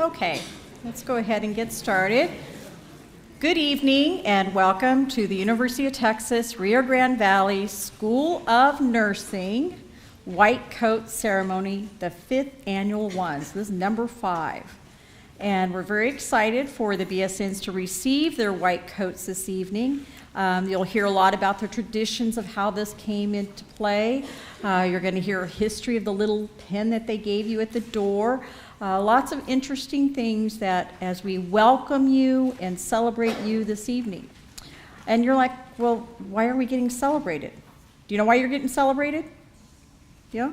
Okay, let's go ahead and get started. Good evening and welcome to the University of Texas Rio Grande Valley School of Nursing White Coat Ceremony, the 5th annual one. So this is number 5. And we're very excited for the BSNs to receive their white coats this evening. You'll hear a lot about the traditions of how this came into play. You're going to hear a history of the little pen that they gave you at the door. Lots of interesting things that as we welcome you and celebrate you this evening. And you're like, well, why are we getting celebrated? Do you know why you're getting celebrated? Yeah?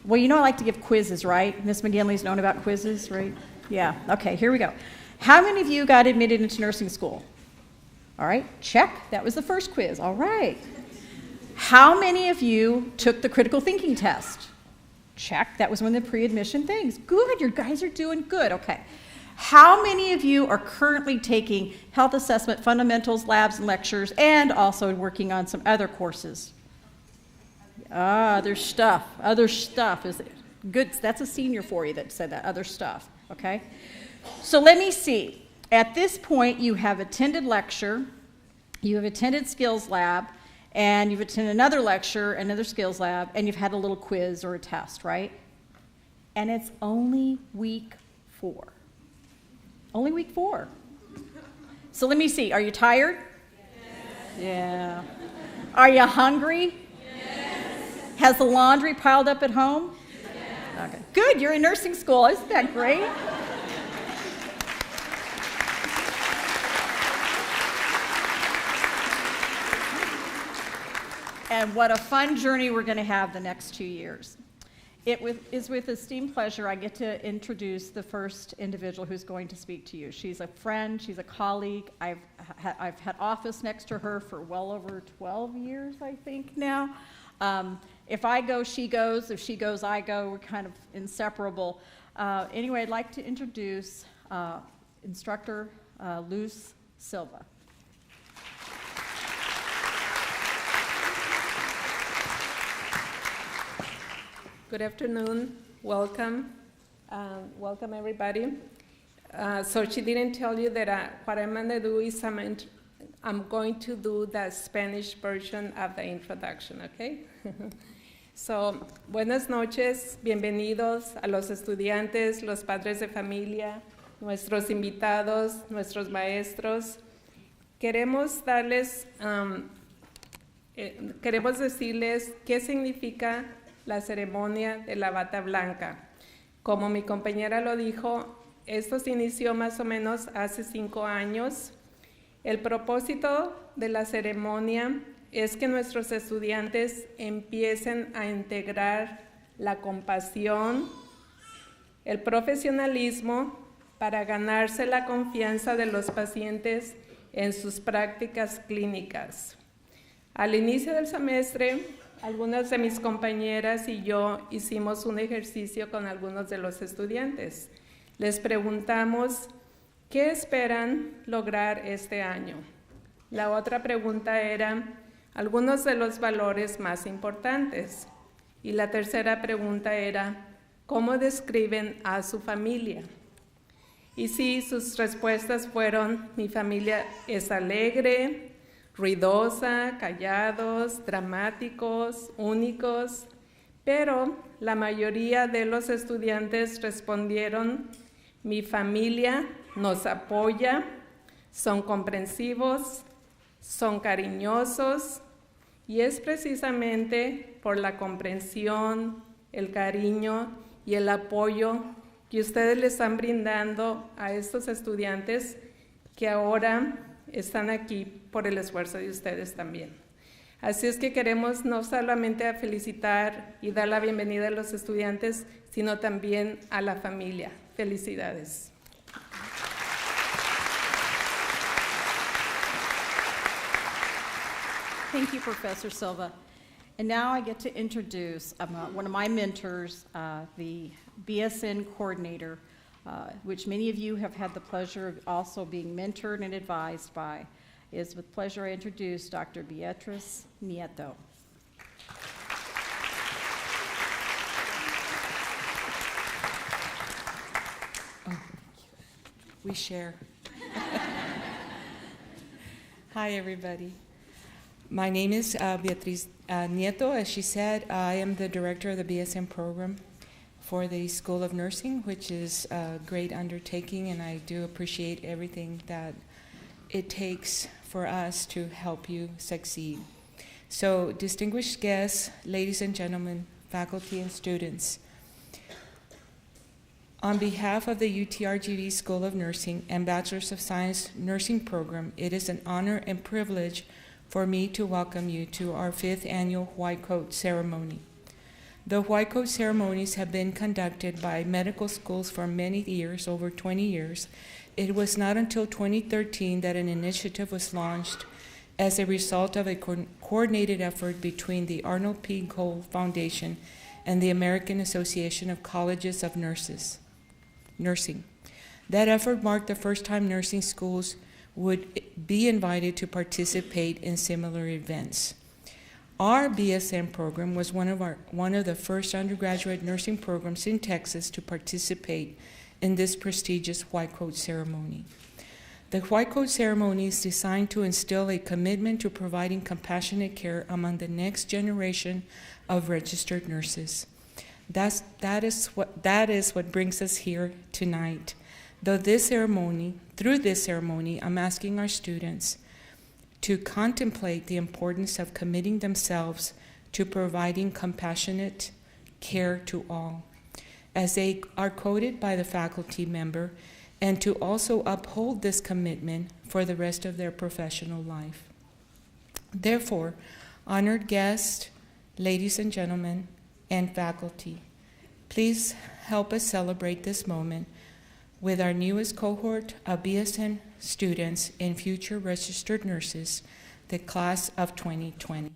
Well, you know I like to give quizzes, right? Miss McGinley's known about quizzes, right? Yeah, okay, here we go. How many of you got admitted into nursing school? All right, check. That was the first quiz. All right. How many of you took the critical thinking test? Check. That was one of the pre-admission things. Good. You guys are doing good. Okay. How many of you are currently taking health assessment fundamentals, labs, and lectures, and also working on some other courses? Other stuff. Other stuff. Is it good? That's a senior for you that said that. Other stuff. Okay. So let me see. At this point, you have attended lecture, you have attended skills lab, and you've attended another lecture, another skills lab, and you've had a little quiz or a test, right? And it's only week 4. Only week 4. So let me see. Are you tired? Yes. Yeah. Are you hungry? Yes. Has the laundry piled up at home? Yes. Okay. Good. You're in nursing school. Isn't that great? And what a fun journey we're going to have the next 2 years. It is with esteemed pleasure I get to introduce the first individual who's going to speak to you. She's a friend, she's a colleague. I've had office next to her for well over 12 years, I think now. If I go, she goes. If she goes, I go. We're kind of inseparable. Anyway, I'd like to introduce Instructor Luz Silva. Good afternoon. Welcome. Welcome, everybody. So she didn't tell you that what I'm going to do is I'm going to do the Spanish version of the introduction, okay? So, buenas noches, bienvenidos a los estudiantes, los padres de familia, nuestros invitados, nuestros maestros. Queremos decirles qué significa la ceremonia de la bata blanca. Como mi compañera lo dijo, esto se inició más o menos hace 5 años. El propósito de la ceremonia es que nuestros estudiantes empiecen a integrar la compasión, el profesionalismo para ganarse la confianza de los pacientes en sus prácticas clínicas. Al inicio del semestre, algunas de mis compañeras y yo hicimos un ejercicio con algunos de los estudiantes. Les preguntamos, ¿qué esperan lograr este año? La otra pregunta era, algunos de los valores más importantes. Y la tercera pregunta era, ¿cómo describen a su familia? Y sí, sus respuestas fueron, mi familia es alegre, ruidosa, callados, dramáticos, únicos, pero la mayoría de los estudiantes respondieron, mi familia nos apoya, son comprensivos, son cariñosos, y es precisamente por la comprensión, el cariño y el apoyo que ustedes le están brindando a estos estudiantes que ahora están aquí por el esfuerzo de ustedes también. Así es que queremos no solamente felicitar y dar la bienvenida a los estudiantes, sino también a la familia. Felicidades. Thank you, Professor Silva. And now I get to introduce one of my mentors, the BSN coordinator, which many of you have had the pleasure of also being mentored and advised by. It is with pleasure I introduce Dr. Beatriz Nieto. we share. Hi, everybody. My name is Beatriz Nieto. As she said, I am the director of the BSN program for the School of Nursing, which is a great undertaking, and I do appreciate everything that it takes for us to help you succeed. So, distinguished guests, ladies and gentlemen, faculty and students, on behalf of the UTRGV School of Nursing and Bachelor of Science nursing program, it is an honor and privilege for me to welcome you to our 5th annual White Coat Ceremony. The White Coat Ceremonies have been conducted by medical schools for many years, over 20 years. It was not until 2013 that an initiative was launched as a result of a coordinated effort between the Arnold P. Cole Foundation and the American Association of Colleges of Nursing. That effort marked the first time nursing schools would be invited to participate in similar events. Our BSN program was one of the first undergraduate nursing programs in Texas to participate in this prestigious White Coat Ceremony. The White Coat Ceremony is designed to instill a commitment to providing compassionate care among the next generation of registered nurses. That is what brings us here tonight. Through this ceremony, I'm asking our students to contemplate the importance of committing themselves to providing compassionate care to all, as they are quoted by the faculty member, and to also uphold this commitment for the rest of their professional life. Therefore, honored guests, ladies and gentlemen, and faculty, please help us celebrate this moment with our newest cohort of BSN students and future registered nurses, the class of 2020.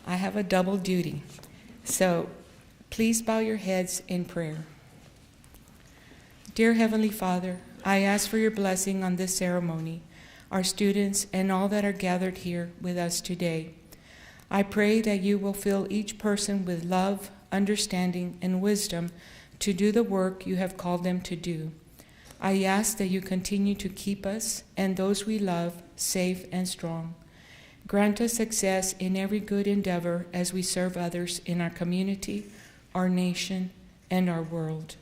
I have a double duty, so please bow your heads in prayer. Dear Heavenly Father, I ask for your blessing on this ceremony, our students, and all that are gathered here with us today. I pray that you will fill each person with love, understanding, and wisdom to do the work you have called them to do. I ask that you continue to keep us and those we love safe and strong. Grant us success in every good endeavor as we serve others in our community, our nation, and our world.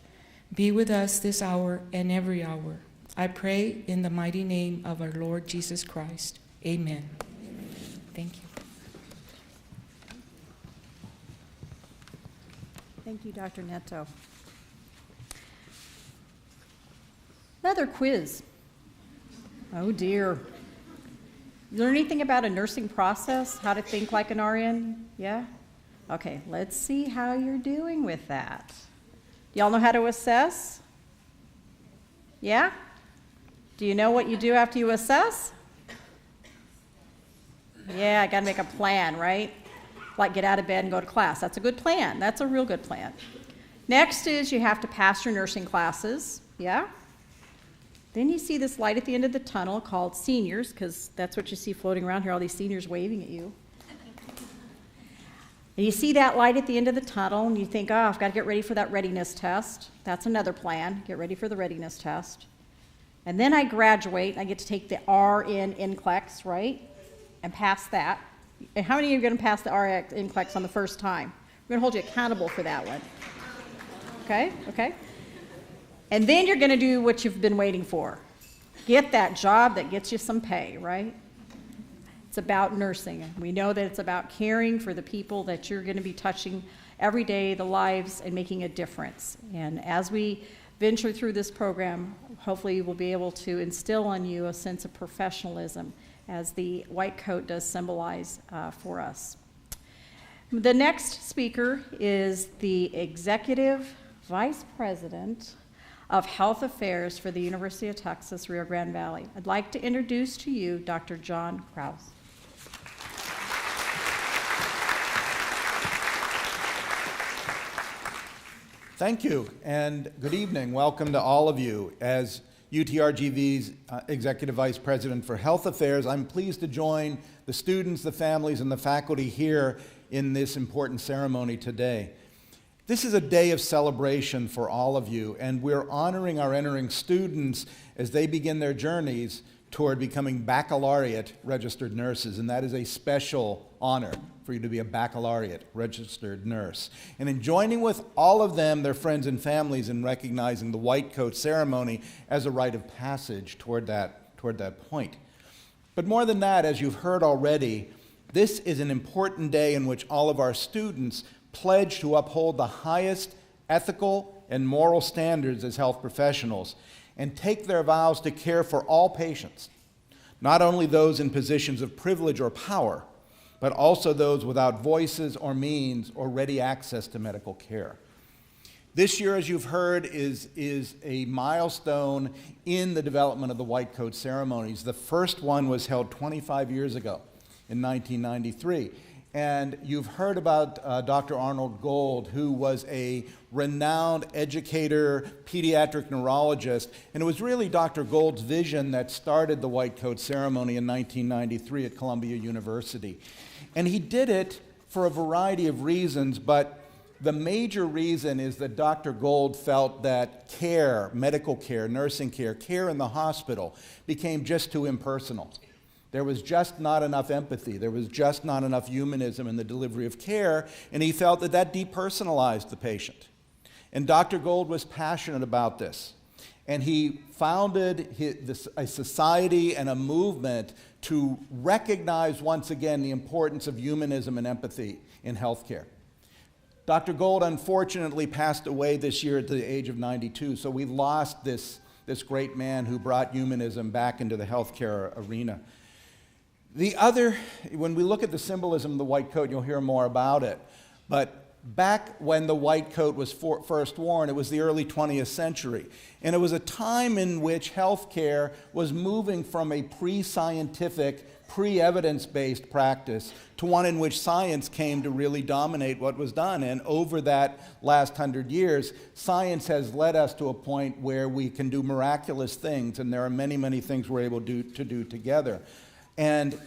Be with us this hour and every hour. I pray in the mighty name of our Lord Jesus Christ. Amen. Thank you. Thank you, Dr. Neto. Another quiz. Oh dear. You learn anything about a nursing process? How to think like an RN? Yeah? Okay, let's see how you're doing with that. Do y'all know how to assess? Yeah? Do you know what you do after you assess? Yeah, I got to make a plan, right? Like get out of bed and go to class. That's a good plan. That's a real good plan. Next is you have to pass your nursing classes. Yeah? Then you see this light at the end of the tunnel called seniors, because that's what you see floating around here, all these seniors waving at you. And you see that light at the end of the tunnel, and you think, oh, I've got to get ready for that readiness test. That's another plan. Get ready for the readiness test. And then I graduate, I get to take the RN NCLEX, right? And pass that. And how many of you are going to pass the RN NCLEX on the first time? We're going to hold you accountable for that one. Okay? And then you're going to do what you've been waiting for. Get that job that gets you some pay, right? It's about nursing. We know that it's about caring for the people that you're going to be touching every day, the lives, and making a difference. And as we venture through this program, hopefully we'll be able to instill on you a sense of professionalism, as the white coat does symbolize for us. The next speaker is the Executive Vice President of Health Affairs for the University of Texas, Rio Grande Valley. I'd like to introduce to you Dr. John Krause. Thank you, and good evening. Welcome to all of you. As UTRGV's Executive Vice President for Health Affairs. I'm pleased to join the students, the families, and the faculty here in this important ceremony today. This is a day of celebration for all of you, and we're honoring our entering students as they begin their journeys toward becoming baccalaureate registered nurses, and that is a special honor for you to be a baccalaureate registered nurse. And in joining with all of them, their friends and families, in recognizing the white coat ceremony as a rite of passage toward that point. But more than that, as you've heard already, this is an important day in which all of our students pledge to uphold the highest ethical and moral standards as health professionals and take their vows to care for all patients, not only those in positions of privilege or power, but also those without voices or means or ready access to medical care. This year, as you've heard, is a milestone in the development of the white coat ceremonies. The first one was held 25 years ago in 1993. And you've heard about Dr. Arnold Gold, who was a renowned educator, pediatric neurologist, and it was really Dr. Gold's vision that started the white coat ceremony in 1993 at Columbia University. And he did it for a variety of reasons, but the major reason is that Dr. Gold felt that care, medical care, nursing care, care in the hospital became just too impersonal. There was just not enough empathy. There was just not enough humanism in the delivery of care, and he felt that that depersonalized the patient. And Dr. Gold was passionate about this, and he founded a society and a movement to recognize once again the importance of humanism and empathy in healthcare. Dr. Gold unfortunately passed away this year at the age of 92, so we lost this great man who brought humanism back into the healthcare arena. When we look at the symbolism of the white coat, you'll hear more about it. But back when the white coat was first worn, it was the early 20th century. And it was a time in which healthcare was moving from a pre-scientific, pre-evidence-based practice to one in which science came to really dominate what was done. And over that last 100 years, science has led us to a point where we can do miraculous things, and there are many, many things we're able to do together. And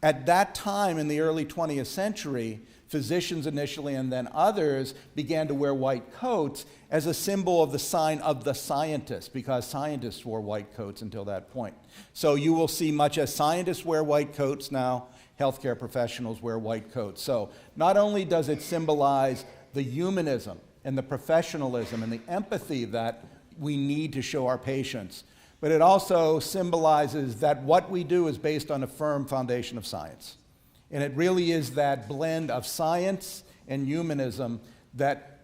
at that time, in the early 20th century, physicians initially and then others began to wear white coats as a symbol of the sign of the scientist, because scientists wore white coats until that point. So you will see, much as scientists wear white coats now, healthcare professionals wear white coats. So not only does it symbolize the humanism and the professionalism and the empathy that we need to show our patients, but it also symbolizes that what we do is based on a firm foundation of science. And it really is that blend of science and humanism that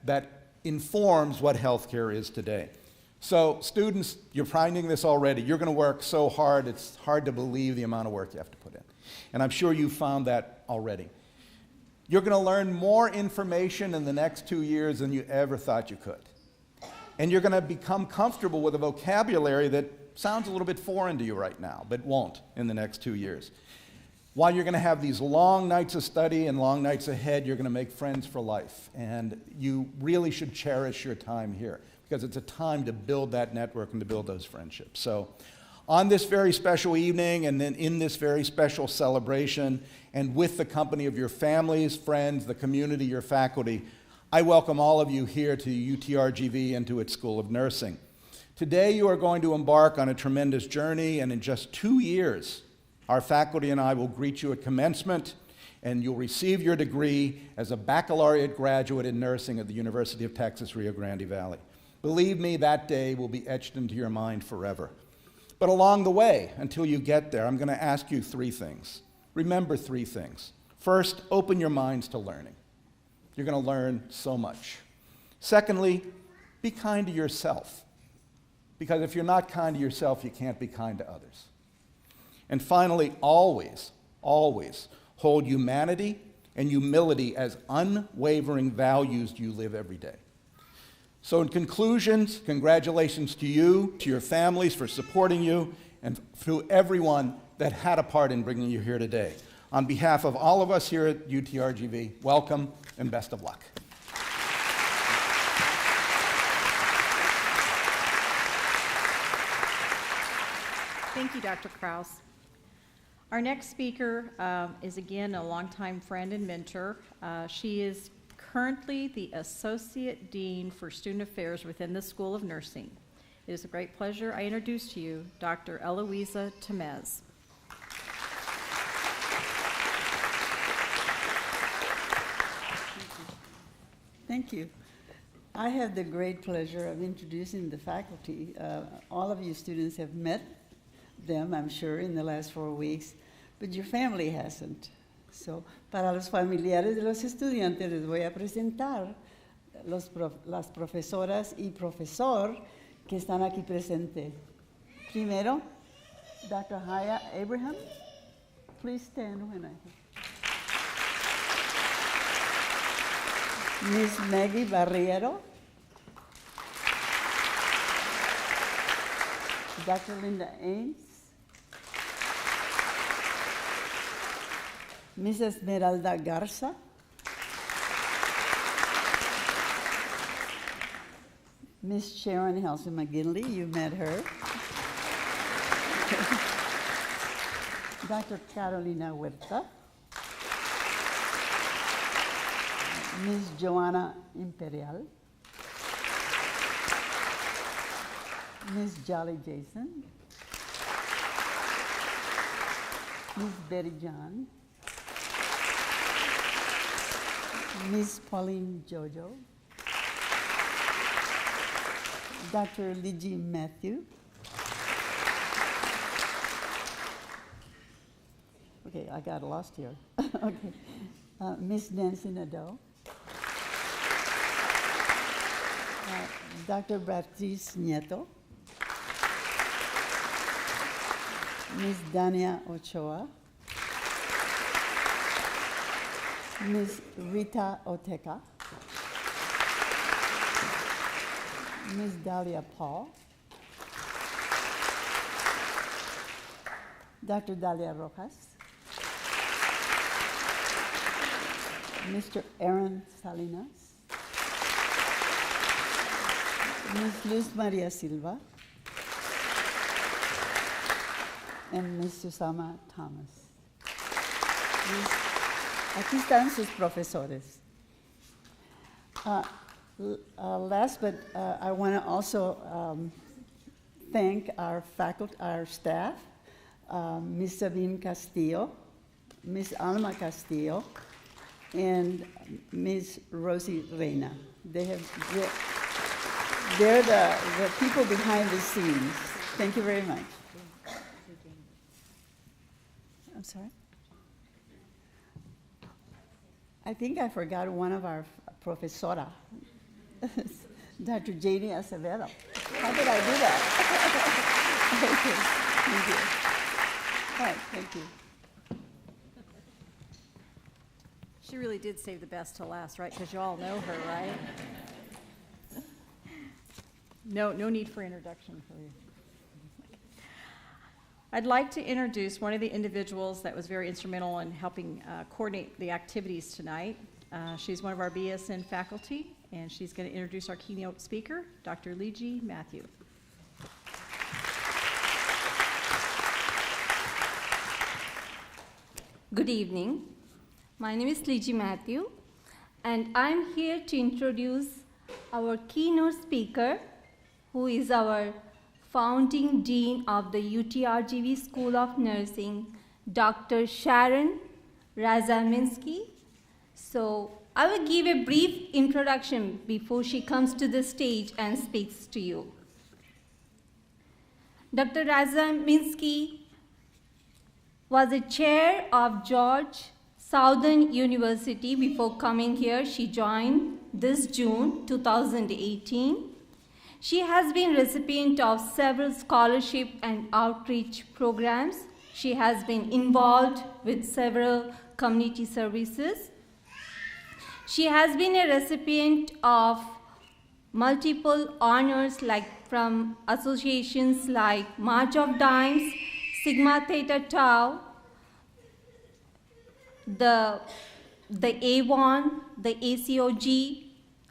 informs what healthcare is today. So students, you're finding this already. You're going to work so hard, it's hard to believe the amount of work you have to put in. And I'm sure you found that already. You're going to learn more information in the next 2 years than you ever thought you could. And you're going to become comfortable with a vocabulary that sounds a little bit foreign to you right now, but won't in the next 2 years. While you're going to have these long nights of study and long nights ahead, you're going to make friends for life. And you really should cherish your time here, because it's a time to build that network and to build those friendships. So on this very special evening, and then in this very special celebration, and with the company of your families, friends, the community, your faculty, I welcome all of you here to UTRGV and to its School of Nursing. Today you are going to embark on a tremendous journey, and in just 2 years, our faculty and I will greet you at commencement, and you'll receive your degree as a baccalaureate graduate in nursing at the University of Texas, Rio Grande Valley. Believe me, that day will be etched into your mind forever. But along the way, until you get there, I'm going to ask you 3 things. Remember 3 things. First, open your minds to learning. You're going to learn so much. Secondly, be kind to yourself. Because if you're not kind to yourself, you can't be kind to others. And finally, always, always hold humanity and humility as unwavering values you live every day. So in conclusion, congratulations to you, to your families for supporting you, and to everyone that had a part in bringing you here today. On behalf of all of us here at UTRGV, welcome and best of luck. Thank you, Dr. Kraus. Our next speaker is again a longtime friend and mentor. She is currently the Associate Dean for Student Affairs within the School of Nursing. It is a great pleasure I introduce to you Dr. Eloisa Temez. Thank you. I have the great pleasure of introducing the faculty. All of you students have met them, I'm sure, in the last 4 weeks, but your family hasn't. So, para los familiares de los estudiantes les voy a presentar las profesoras y profesor que están aquí presentes. Primero, Dr. Haya Abraham. Please stand when I... Miss Maggie Barriero. Dr. Linda Ames. Miss Esmeralda Garza. Miss Sharon Radzyminski, you met her. Dr. Carolina Huerta. Miss Joanna Imperial. Miss Jolly Jason. Miss Betty John. Miss Pauline Jojo. Dr. Liji Matthew. Okay, I got lost here. Okay. Miss Nancy Nadeau. Dr. Beatriz Nieto. Miss Dania Ochoa. Miss Rita Oteka. Miss Dahlia Paul. Dr. Dalia Rojas. Mr. Aaron Salinas. Miss Luz Maria Silva. And Miss Susama Thomas. Aquí están sus profesores. Last, but I want to also thank our faculty, our staff, Miss Sabine Castillo, Miss Alma Castillo, and Miss Rosie Reina. They're the people behind the scenes. Thank you very much. I'm sorry? I think I forgot one of our professora, Dr. Janie Acevedo. How did I do that? Thank you. All right, thank you. She really did save the best to last, right? Because you all know her, right? No need for introduction for you. I'd like to introduce one of the individuals that was very instrumental in helping coordinate the activities tonight. She's one of our BSN faculty, and she's going to introduce our keynote speaker, Dr. Liji Matthew. Good evening. My name is Liji Matthew, and I'm here to introduce our keynote speaker, who is our founding dean of the UTRGV School of Nursing, Dr. Sharon Radzyminski. So I will give a brief introduction before she comes to the stage and speaks to you. Dr. Radzyminski was a chair of George Southern University before coming here. She joined this June 2018. She has been recipient of several scholarship and outreach programs. She has been involved with several community services. She has been a recipient of multiple honors from associations like March of Dimes, Sigma Theta Tau, the AWON, the ACOG,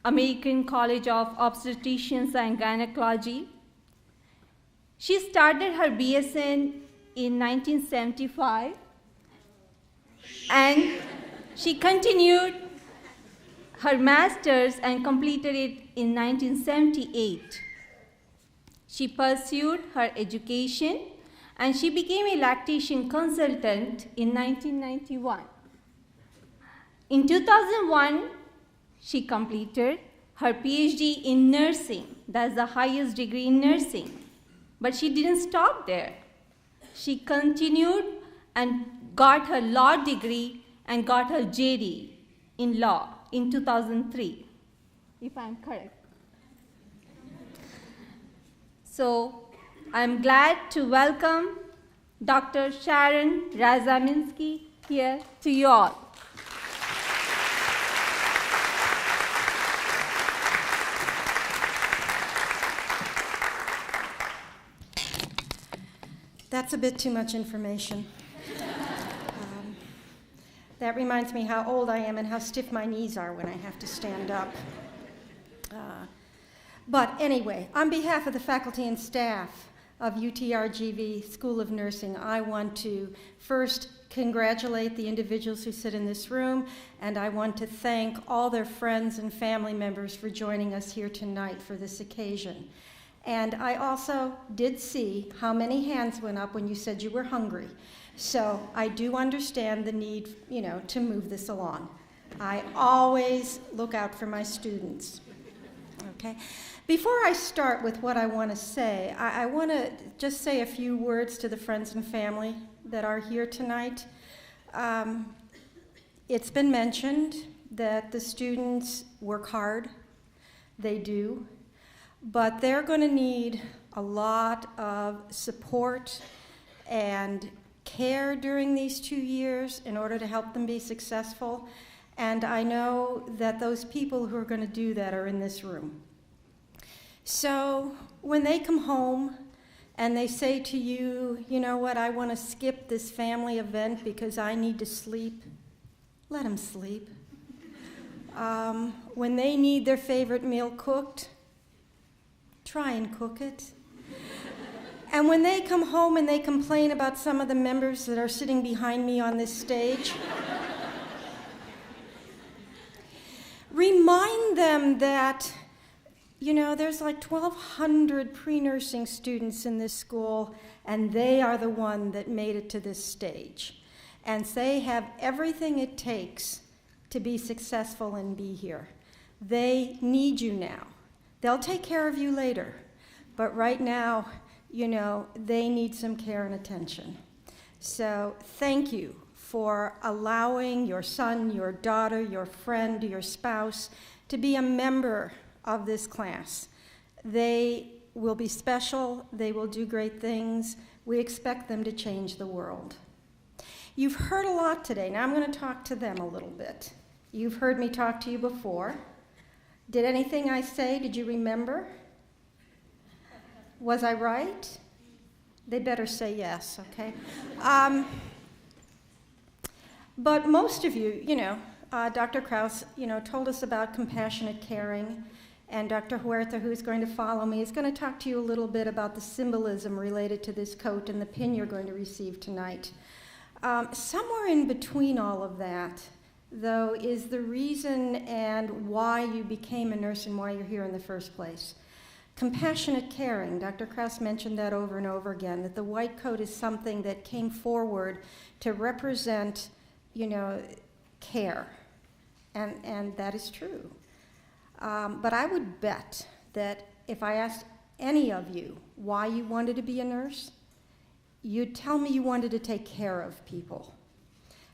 American College of Obstetricians and Gynecology. She started her BSN in 1975, and she continued her master's and completed it in 1978. She pursued her education and she became a lactation consultant in 1991. In 2001, she completed her PhD in nursing. That's the highest degree in nursing. But she didn't stop there. She continued and got her law degree and got her JD in law in 2003, if I'm correct. So I'm glad to welcome Dr. Sharon Radzyminski here to you all. That's a bit too much information. That reminds me how old I am and how stiff my knees are when I have to stand up. But anyway, on behalf of the faculty and staff of UTRGV School of Nursing, I want to first congratulate the individuals who sit in this room, and I want to thank all their friends and family members for joining us here tonight for this occasion. And I also did see how many hands went up when you said you were hungry. So I do understand the need, to move this along. I always look out for my students. Okay? Before I start with what I want to say, I want to just say a few words to the friends and family that are here tonight. It's been mentioned that the students work hard. They do. But they're going to need a lot of support and care during these 2 years in order to help them be successful. And I know that those people who are going to do that are in this room. So when they come home and they say to you, you know what, I want to skip this family event because I need to sleep, let them sleep. When they need their favorite meal cooked, try and cook it. And when they come home and they complain about some of the members that are sitting behind me on this stage, remind them that, there's like 1,200 pre-nursing students in this school, and they are the one that made it to this stage. And they have everything it takes to be successful and be here. They need you now. They'll take care of you later, but right now, they need some care and attention. So thank you for allowing your son, your daughter, your friend, your spouse to be a member of this class. They will be special. They will do great things. We expect them to change the world. You've heard a lot today. Now I'm going to talk to them a little bit. You've heard me talk to you before. Did anything I say, did you remember? Was I right? They better say yes, okay? But most of you, Dr. Krause, told us about compassionate caring, and Dr. Huerta, who is going to follow me, is going to talk to you a little bit about the symbolism related to this coat and the pin you're going to receive tonight. Somewhere in between all of that, though, is the reason and why you became a nurse and why you're here in the first place. Compassionate caring, Dr. Krause mentioned that over and over again, that the white coat is something that came forward to represent, care, and that is true. But I would bet that if I asked any of you why you wanted to be a nurse, you'd tell me you wanted to take care of people.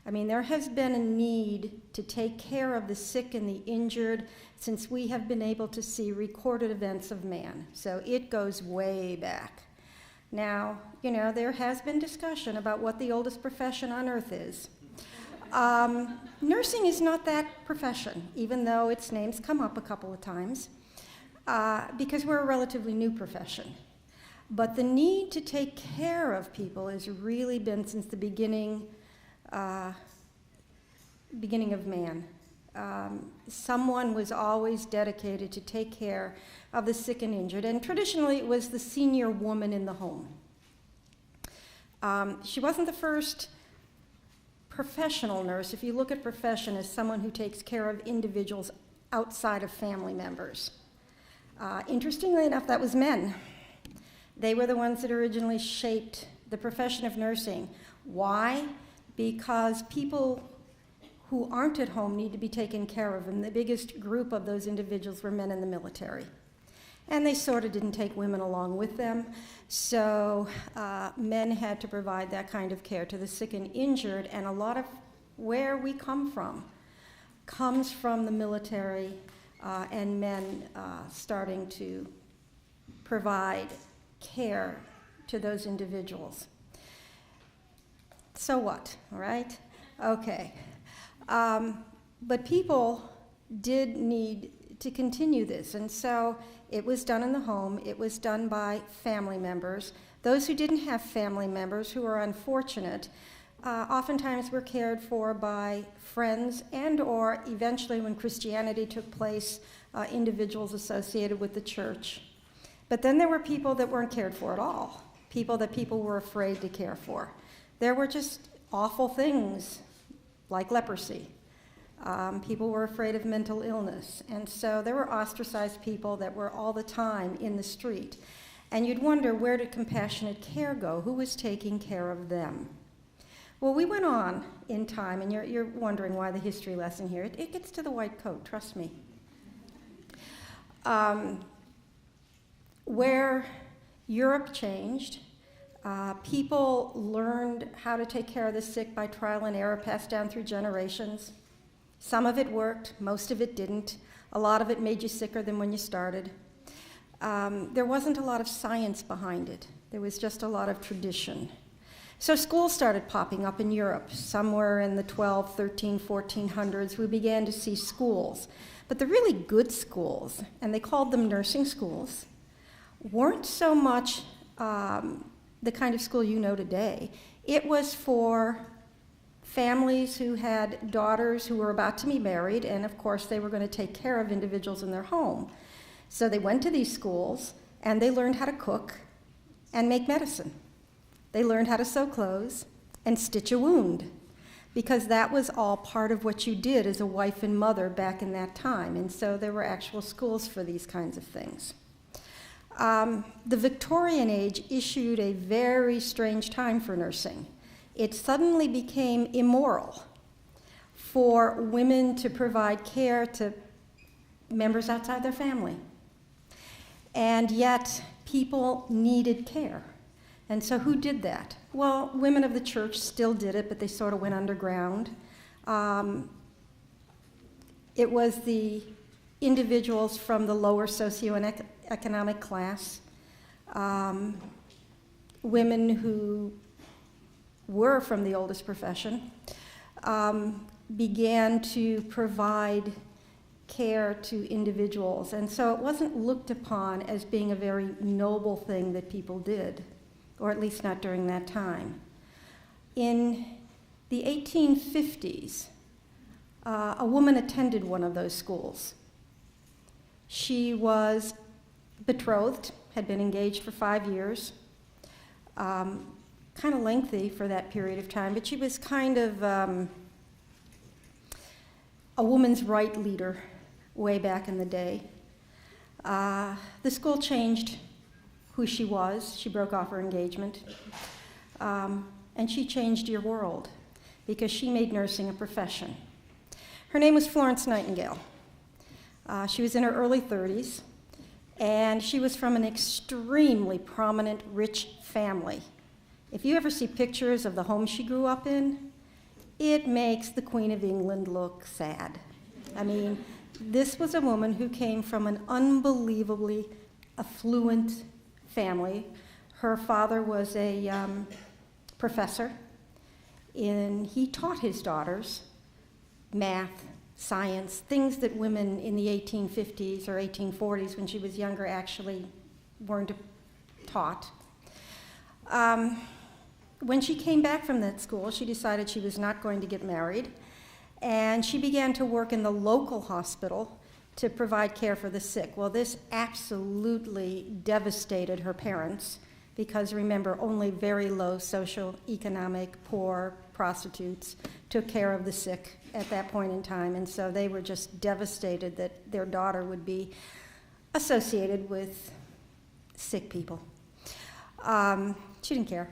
I mean, there has been a need to take care of the sick and the injured since we have been able to see recorded events of man. So it goes way back. Now, there has been discussion about what the oldest profession on earth is. Nursing is not that profession, even though its name's come up a couple of times, because we're a relatively new profession. But the need to take care of people has really been since the beginning of man. Someone was always dedicated to take care of the sick and injured, and traditionally it was the senior woman in the home. She wasn't the first professional nurse. If you look at profession as someone who takes care of individuals outside of family members. Interestingly enough, that was men. They were the ones that originally shaped the profession of nursing. Why? Because people who aren't at home need to be taken care of, and the biggest group of those individuals were men in the military. And they sort of didn't take women along with them, so men had to provide that kind of care to the sick and injured, and a lot of where we come from comes from the military and men starting to provide care to those individuals. So what, all right? Okay. But people did need to continue this, and so it was done in the home. It was done by family members. Those who didn't have family members, who were unfortunate, oftentimes were cared for by friends and or eventually when Christianity took place, individuals associated with the church. But then there were people that weren't cared for at all, people that people were afraid to care for. There were just awful things like leprosy. People were afraid of mental illness, and so there were ostracized people that were all the time in the street. And you'd wonder, where did compassionate care go? Who was taking care of them? Well, we went on in time, and you're wondering why the history lesson here. It gets to the white coat, trust me. Where Europe changed, people learned how to take care of the sick by trial and error passed down through generations. Some of it worked, most of it didn't. A lot of it made you sicker than when you started. There wasn't a lot of science behind it. There was just a lot of tradition. So schools started popping up in Europe. Somewhere in the 12, 13, 1400s, we began to see schools. But the really good schools, and they called them nursing schools, weren't so much the kind of school you know today. It was for families who had daughters who were about to be married, and of course they were going to take care of individuals in their home. So they went to these schools, and they learned how to cook and make medicine. They learned how to sew clothes and stitch a wound, because that was all part of what you did as a wife and mother back in that time, and so there were actual schools for these kinds of things. The Victorian age issued a very strange time for nursing. It suddenly became immoral for women to provide care to members outside their family. And yet, people needed care. And so who did that? Well, women of the church still did it, but they sort of went underground. It was the individuals from the lower socioeconomic class, women who were from the oldest profession, began to provide care to individuals. And so it wasn't looked upon as being a very noble thing that people did, or at least not during that time. In the 1850s, a woman attended one of those schools. She was betrothed, had been engaged for 5 years, kind of lengthy for that period of time, but she was kind of a woman's right leader way back in the day. The school changed who she was. She broke off her engagement. And she changed your world because she made nursing a profession. Her name was Florence Nightingale. She was in her early 30s, and she was from an extremely prominent, rich family. If you ever see pictures of the home she grew up in, it makes the Queen of England look sad. I mean, this was a woman who came from an unbelievably affluent family. Her father was a professor, and he taught his daughters math, science, things that women in the 1850s or 1840s, when she was younger, actually weren't taught. When she came back from that school, she decided she was not going to get married, and she began to work in the local hospital to provide care for the sick. Well, this absolutely devastated her parents, because remember, only very low socioeconomic, poor prostitutes took care of the sick at that point in time, and so they were just devastated that their daughter would be associated with sick people. She didn't care.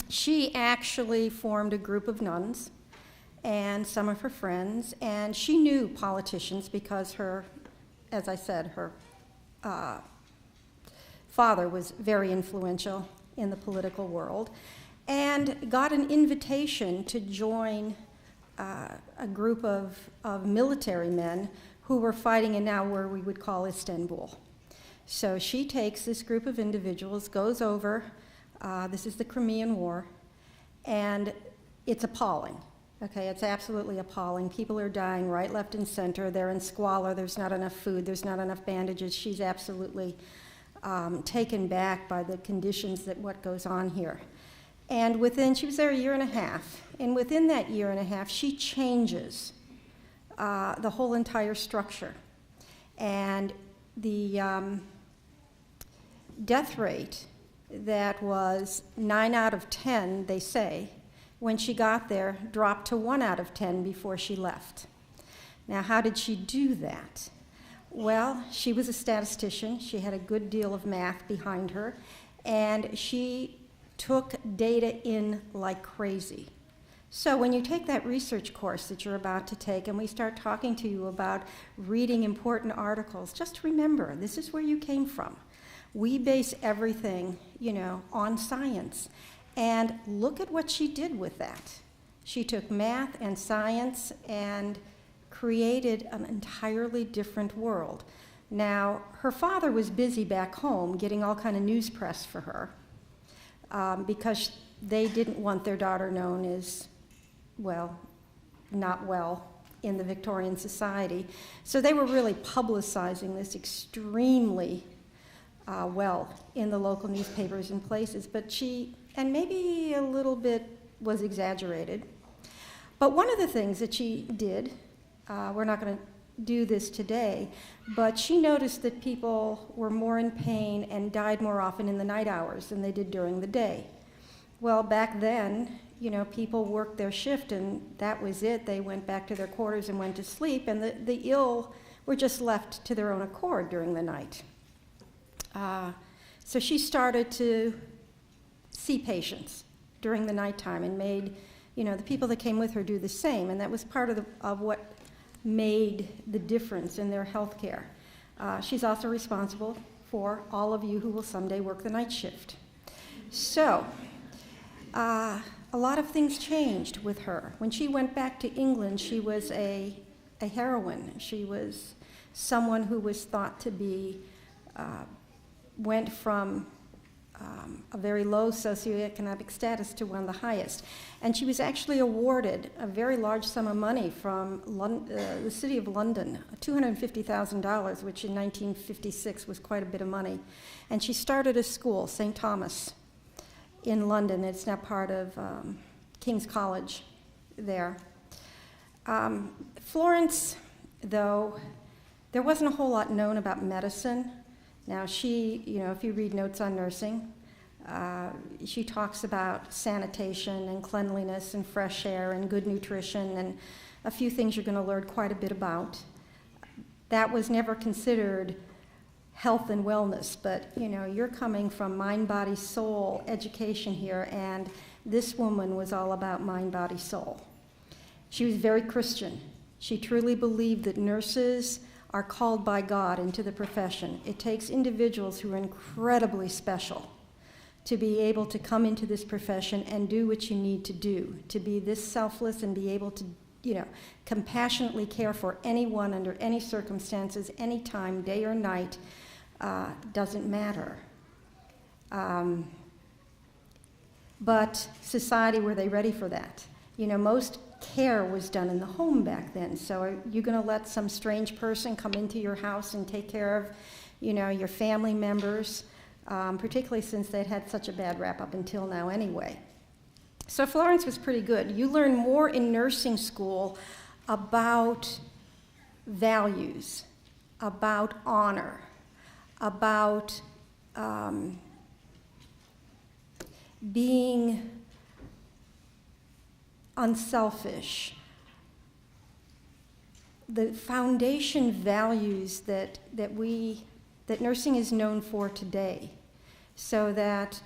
She actually formed a group of nuns and some of her friends, and she knew politicians because her, as I said, her father was very influential in the political world, and got an invitation to join a group of military men who were fighting in now where we would call Istanbul. So she takes this group of individuals, goes over, this is the Crimean War, and it's appalling. Okay, it's absolutely appalling. People are dying right, left, and center. They're in squalor. There's not enough food. There's not enough bandages. She's absolutely taken back by the conditions that what goes on here. And she was there a year and a half. And within that year and a half, she changes the whole entire structure. And the death rate that was 9 out of 10, they say, when she got there, dropped to 1 out of 10 before she left. Now, how did she do that? Well, she was a statistician. She had a good deal of math behind her, and she took data in like crazy. So when you take that research course that you're about to take and we start talking to you about reading important articles, just remember, this is where you came from. We base everything, on science. And look at what she did with that. She took math and science and created an entirely different world. Now, her father was busy back home getting all kind of news press for her because they didn't want their daughter known as, well, not well in the Victorian society. So they were really publicizing this extremely well in the local newspapers and places, but she, and maybe a little bit was exaggerated. But one of the things that she did, we're not going to do this today, but she noticed that people were more in pain and died more often in the night hours than they did during the day. Well, back then, people worked their shift and that was it. They went back to their quarters and went to sleep, and the ill were just left to their own accord during the night. So she started to see patients during the nighttime and made, the people that came with her do the same, and that was part of what made the difference in their health care. She's also responsible for all of you who will someday work the night shift. So, a lot of things changed with her. When she went back to England, she was a heroine. She was someone who was thought to be, went from a very low socioeconomic status to one of the highest. And she was actually awarded a very large sum of money from the city of London, $250,000, which in 1956 was quite a bit of money. And she started a school, St. Thomas, in London. It's now part of King's College there. Florence, though, there wasn't a whole lot known about medicine. Now she, if you read Notes on Nursing, she talks about sanitation and cleanliness and fresh air and good nutrition and a few things you're going to learn quite a bit about. That was never considered health and wellness, but you're coming from mind, body, soul education here, and this woman was all about mind, body, soul. She was very Christian. She truly believed that nurses are called by God into the profession. It takes individuals who are incredibly special to be able to come into this profession and do what you need to do, to be this selfless and be able to, compassionately care for anyone under any circumstances, any time, day or night, doesn't matter. But society, were they ready for that? Most care was done in the home back then. So are you going to let some strange person come into your house and take care of, your family members, particularly since they'd had such a bad rap up until now anyway. So Florence was pretty good. You learn more in nursing school about values, about honor, about being unselfish, the foundation values that nursing is known for today, so that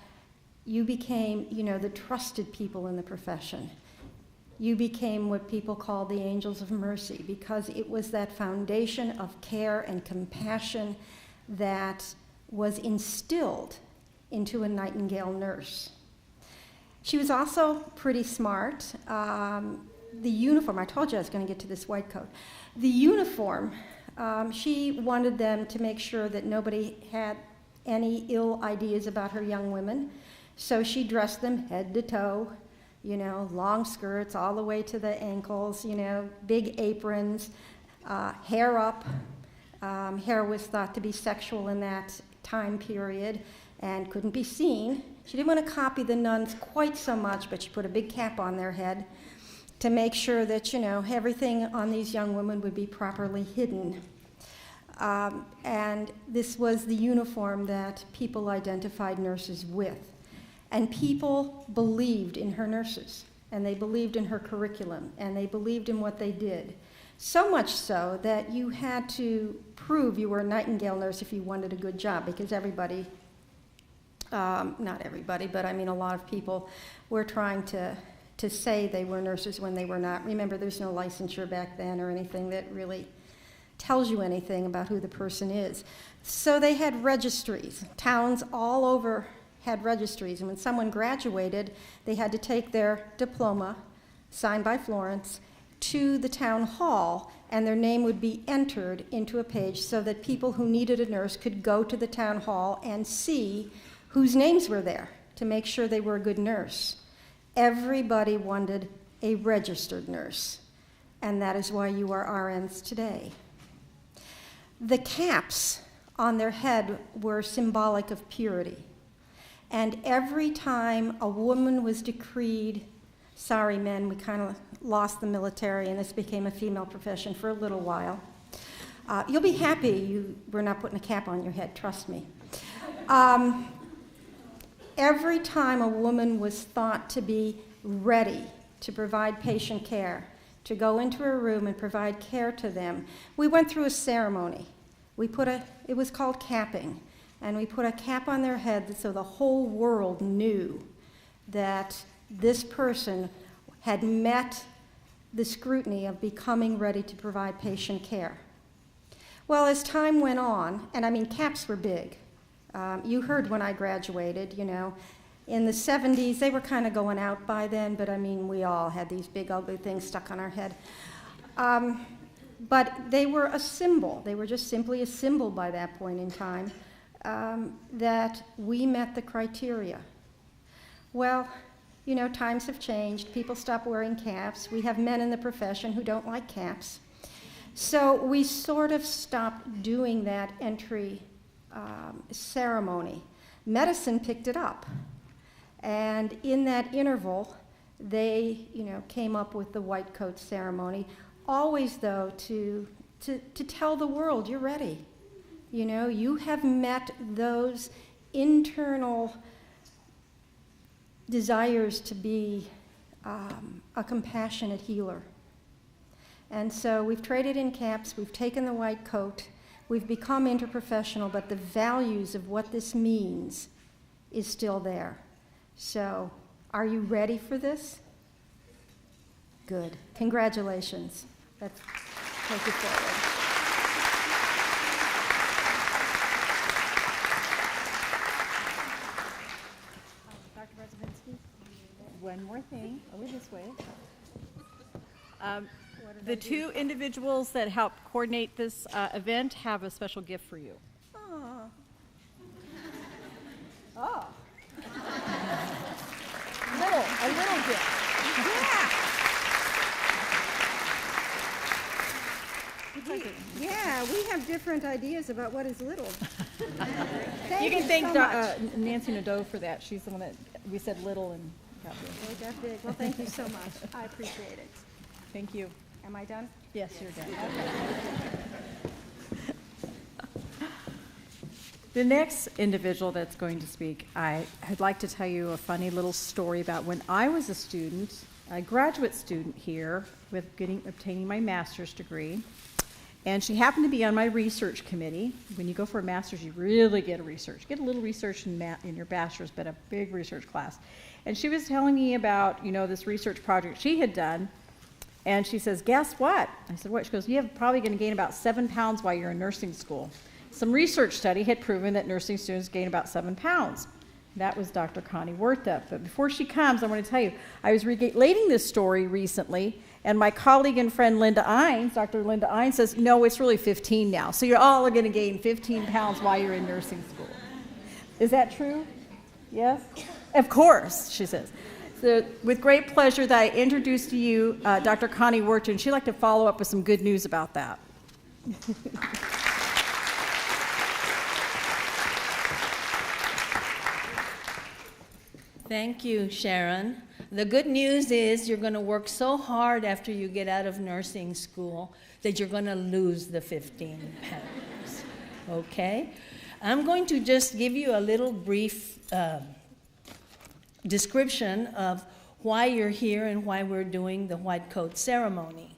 you became, the trusted people in the profession. You became what people call the angels of mercy, because it was that foundation of care and compassion that was instilled into a Nightingale nurse. She was also pretty smart. The uniform, I told you I was going to get to this white coat. The uniform, she wanted them to make sure that nobody had any ill ideas about her young women. So she dressed them head to toe, long skirts all the way to the ankles, big aprons, hair up. Hair was thought to be sexual in that time period and couldn't be seen. She didn't want to copy the nuns quite so much, but she put a big cap on their head to make sure that, everything on these young women would be properly hidden. And this was the uniform that people identified nurses with. And people believed in her nurses, and they believed in her curriculum, and they believed in what they did. So much so that you had to prove you were a Nightingale nurse if you wanted a good job, because everybody, not everybody, but a lot of people were trying to say they were nurses when they were not. Remember, there's no licensure back then or anything that really tells you anything about who the person is. So they had registries. Towns all over had registries, and when someone graduated, they had to take their diploma, signed by Florence, to the town hall, and their name would be entered into a page so that people who needed a nurse could go to the town hall and see whose names were there to make sure they were a good nurse. Everybody wanted a registered nurse, and that is why you are RNs today. The caps on their head were symbolic of purity. And every time a woman was decreed, sorry men, we kind of lost the military and this became a female profession for a little while. You'll be happy we're not putting a cap on your head, trust me. Every time a woman was thought to be ready to provide patient care, to go into a room and provide care to them, we went through a ceremony. It was called capping. And we put a cap on their head so the whole world knew that this person had met the scrutiny of becoming ready to provide patient care. Well, as time went on, and caps were big. You heard when I graduated, in the 70s, they were kind of going out by then, but we all had these big ugly things stuck on our head. But they were a symbol. They were just simply a symbol by that point in time. That we met the criteria. Well, times have changed. People stop wearing caps. We have men in the profession who don't like caps. So we sort of stopped doing that entry ceremony. Medicine picked it up. And in that interval, they, came up with the white coat ceremony, always, though, to tell the world, you're ready. You have met those internal desires to be a compassionate healer. And so we've traded in caps, we've taken the white coat, we've become interprofessional, but the values of what this means is still there. So, are you ready for this? Good. Congratulations. Let's take it forward. One more thing, over this way. The two individuals that helped coordinate this event have a special gift for you. Oh. Oh. A little gift. Yeah, we have different ideas about what is little. You can thank Nancy Nadeau for that. She's the one that we said little and got big. They got big. Well, thank you so much. I appreciate it. Thank you. Am I done? Yes, you're done. Okay. The next individual that's going to speak, I'd like to tell you a funny little story about when I was a student, a graduate student here with obtaining my master's degree. And she happened to be on my research committee. When you go for a master's, you really get a research. You get a little research in your bachelor's, but a big research class. And she was telling me about, this research project she had done. And she says, guess what? I said, what? She goes, you're probably going to gain about 7 pounds while you're in nursing school. Some research study had proven that nursing students gain about 7 pounds. That was Dr. Connie Werthup. But before she comes, I want to tell you, I was relating this story recently, and my colleague and friend Linda Ines, Dr. Linda Ines, says, no, it's really 15 now. So you're all going to gain 15 pounds while you're in nursing school. Is that true? Yes? Of course, she says. So with great pleasure that I introduce to you Dr. Connie Werthup, and she'd like to follow up with some good news about that. Thank you, Sharon. The good news is you're going to work so hard after you get out of nursing school that you're going to lose the 15 pounds, okay? I'm going to just give you a little brief description of why you're here and why we're doing the white coat ceremony.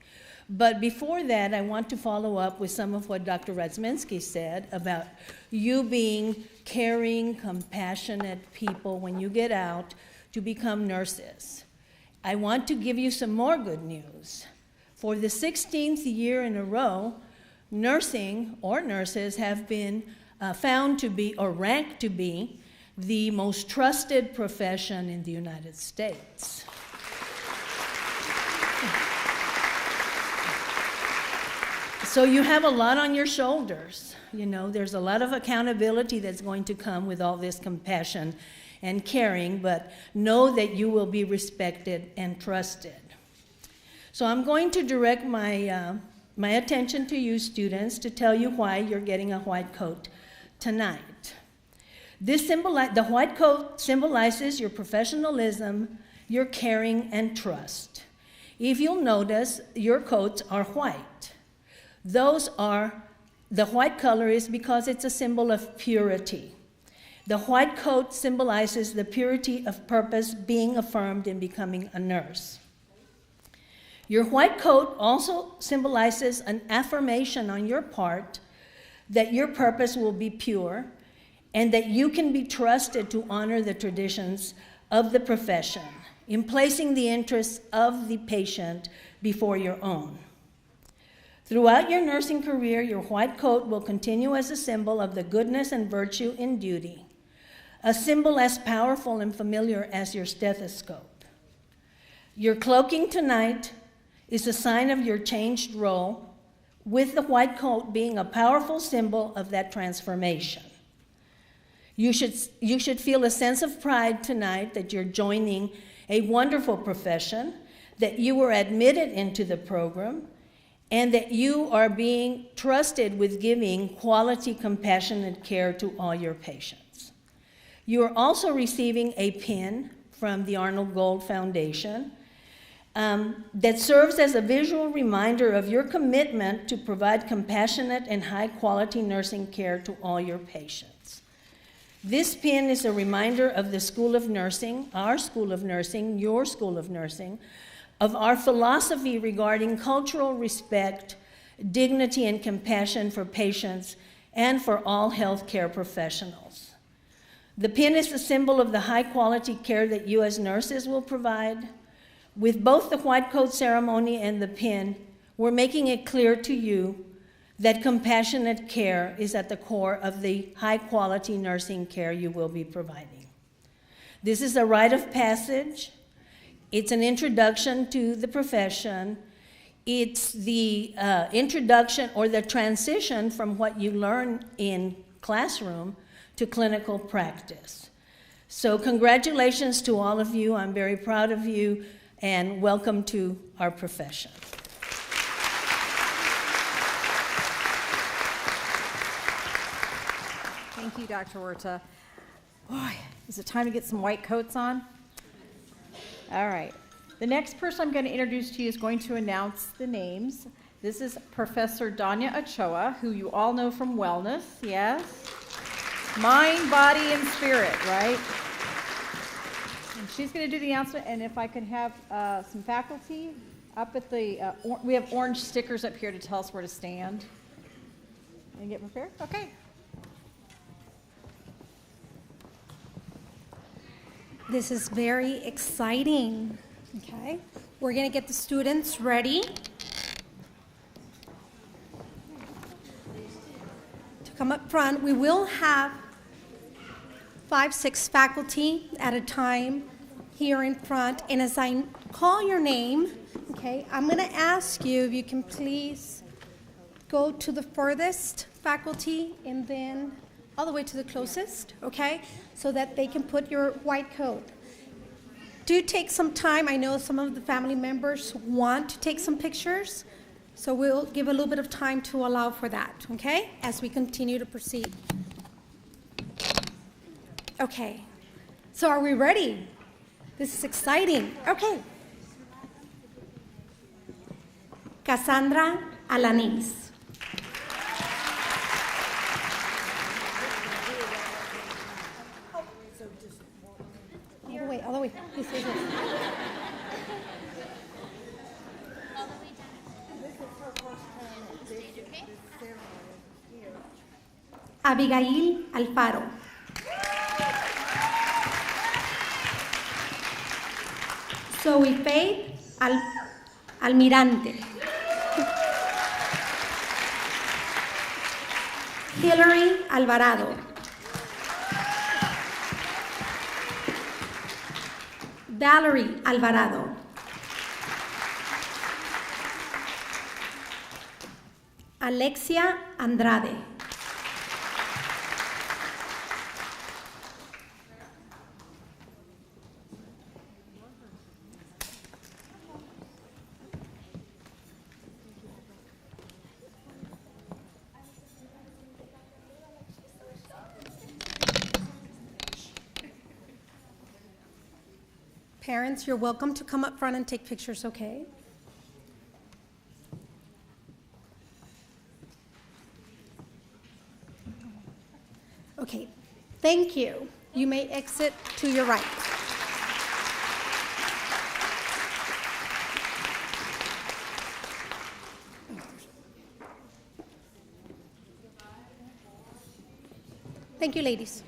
But before that, I want to follow up with some of what Dr. Radzyminski said about you being caring, compassionate people when you get out to become nurses. I want to give you some more good news. For the 16th year in a row, nursing or nurses have been found to be or ranked to be the most trusted profession in the United States. So you have a lot on your shoulders. There's a lot of accountability that's going to come with all this compassion and caring, but know that you will be respected and trusted. So I'm going to direct my attention to you students to tell you why you're getting a white coat tonight. The white coat symbolizes your professionalism, your caring, and trust. If you'll notice, your coats are white. The white color is because it's a symbol of purity. The white coat symbolizes the purity of purpose being affirmed in becoming a nurse. Your white coat also symbolizes an affirmation on your part that your purpose will be pure and that you can be trusted to honor the traditions of the profession in placing the interests of the patient before your own. Throughout your nursing career, your white coat will continue as a symbol of the goodness and virtue in duty, a symbol as powerful and familiar as your stethoscope. Your cloaking tonight is a sign of your changed role, with the white coat being a powerful symbol of that transformation. You should feel a sense of pride tonight that you're joining a wonderful profession, that you were admitted into the program, and that you are being trusted with giving quality, compassionate care to all your patients. You are also receiving a pin from the Arnold Gold Foundation that serves as a visual reminder of your commitment to provide compassionate and high-quality nursing care to all your patients. This pin is a reminder of the School of Nursing, our School of Nursing, your School of Nursing, of our philosophy regarding cultural respect, dignity, and compassion for patients and for all healthcare professionals. The pin is a symbol of the high-quality care that you as nurses will provide. With both the white coat ceremony and the pin, we're making it clear to you that compassionate care is at the core of the high-quality nursing care you will be providing. This is a rite of passage. It's an introduction to the profession. It's the introduction or the transition from what you learn in classroom to clinical practice. So congratulations to all of you. I'm very proud of you, and welcome to our profession. Thank you, Dr. Werthup. Boy, is it time to get some white coats on? All right. The next person I'm going to introduce to you is going to announce the names. This is Professor Danya Ochoa, who you all know from wellness, yes? Mind, body, and spirit, right? And she's going to do the announcement, and if I could have some faculty up at the, we have orange stickers up here to tell us where to stand. And get prepared? Okay. This is very exciting, okay? We're gonna get the students ready to come up front. We will have 5, 6 faculty at a time here in front, and as I call your name, okay, I'm gonna ask you if you can please go to the furthest faculty and then all the way to the closest, okay, so that they can put your white coat. Do take some time. I know some of the family members want to take some pictures, so we'll give a little bit of time to allow for that, okay, as we continue to proceed. Okay, so are we ready? This is exciting. Okay. Cassandra Alanis. All the way. This is it. Abigail Alfaro. Zoe Faith Almirante. Hillary Alvarado. Valerie Alvarado. Alexia Andrade. Parents, you're welcome to come up front and take pictures, okay? Okay, thank you. You may exit to your right. Thank you, ladies.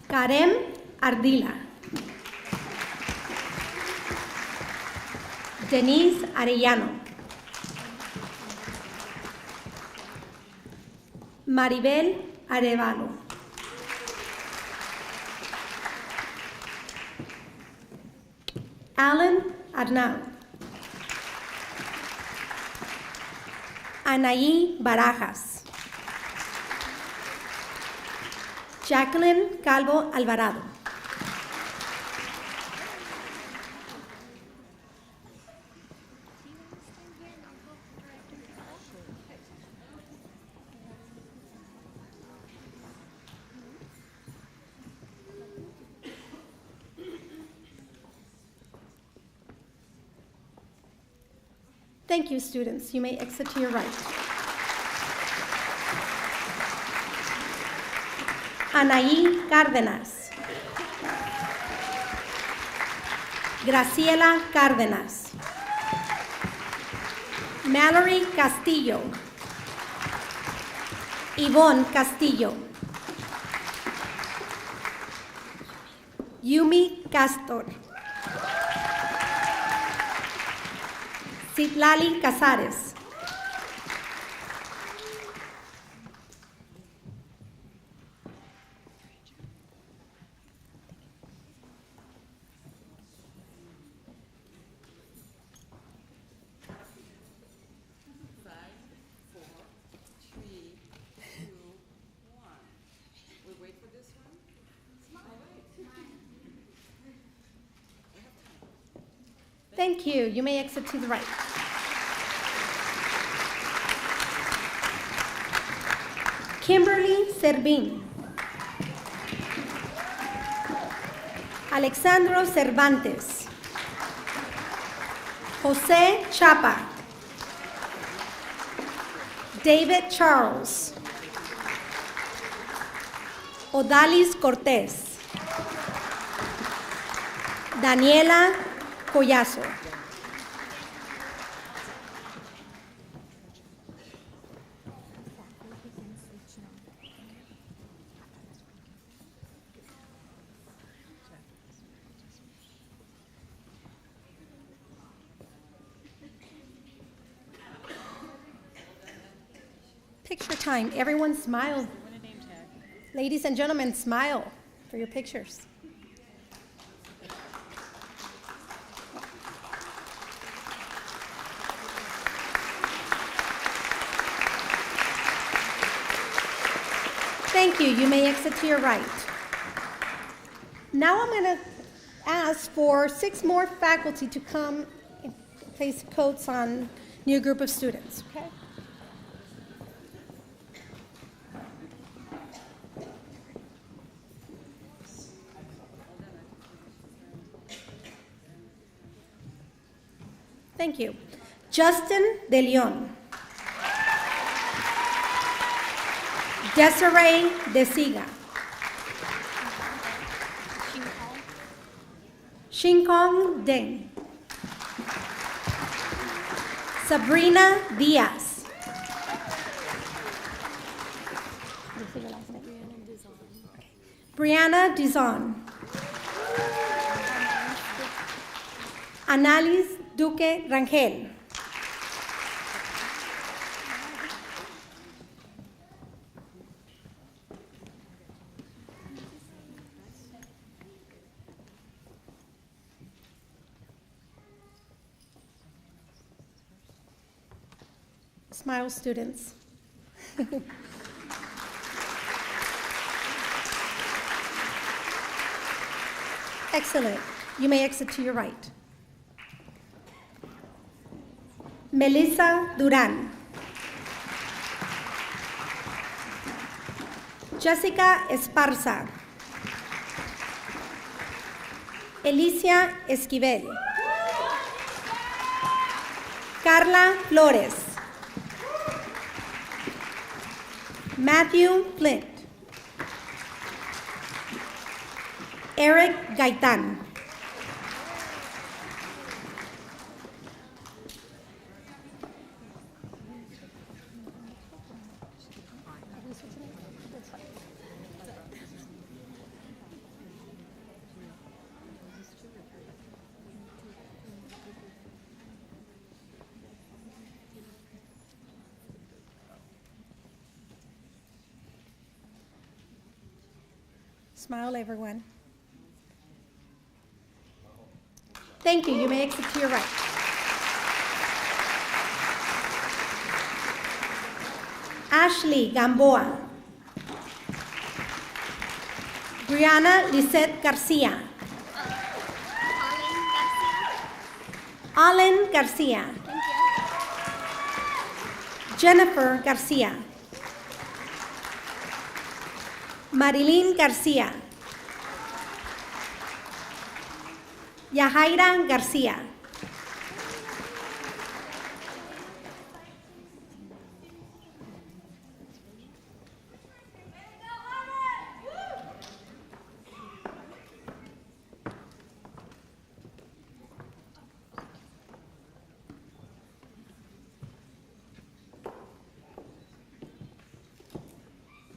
Karen Ardila. Denise Arellano. Maribel Arevalo. Alan Arnau. Anaí Barajas. Jacqueline Calvo Alvarado. Thank you, students. You may exit to your right. Anaí Cárdenas. Graciela Cárdenas. Mallory Castillo. Yvonne Castillo. Yumi Castor. Citlali Casares. Thank you. You may exit to the right. Kimberly Servín. Alexandro Cervantes. José Chapa. David Charles. Odalis Cortez. Daniela Collazo. Picture time. Everyone smile. Ladies and gentlemen, smile for your pictures. Thank you. You may exit to your right. Now I'm going to ask for 6 more faculty to come and place coats on new group of students. Okay? Thank you. Justin De Leon. Desiree De Siga. Shinkong Deng. Sabrina Diaz. Brianna Dizon. Annalise Duque Rangel. Smile, students. Excellent. You may exit to your right. Melissa Duran. Jessica Esparza. Alicia Esquivel. Carla Flores. Matthew Flint. Eric Gaitan. Smile, everyone. Thank you. You may exit to your right. Ashley Gamboa. Brianna Lisette Garcia. Allen Garcia. Jennifer Garcia. Marilyn Garcia. Yahaira Garcia.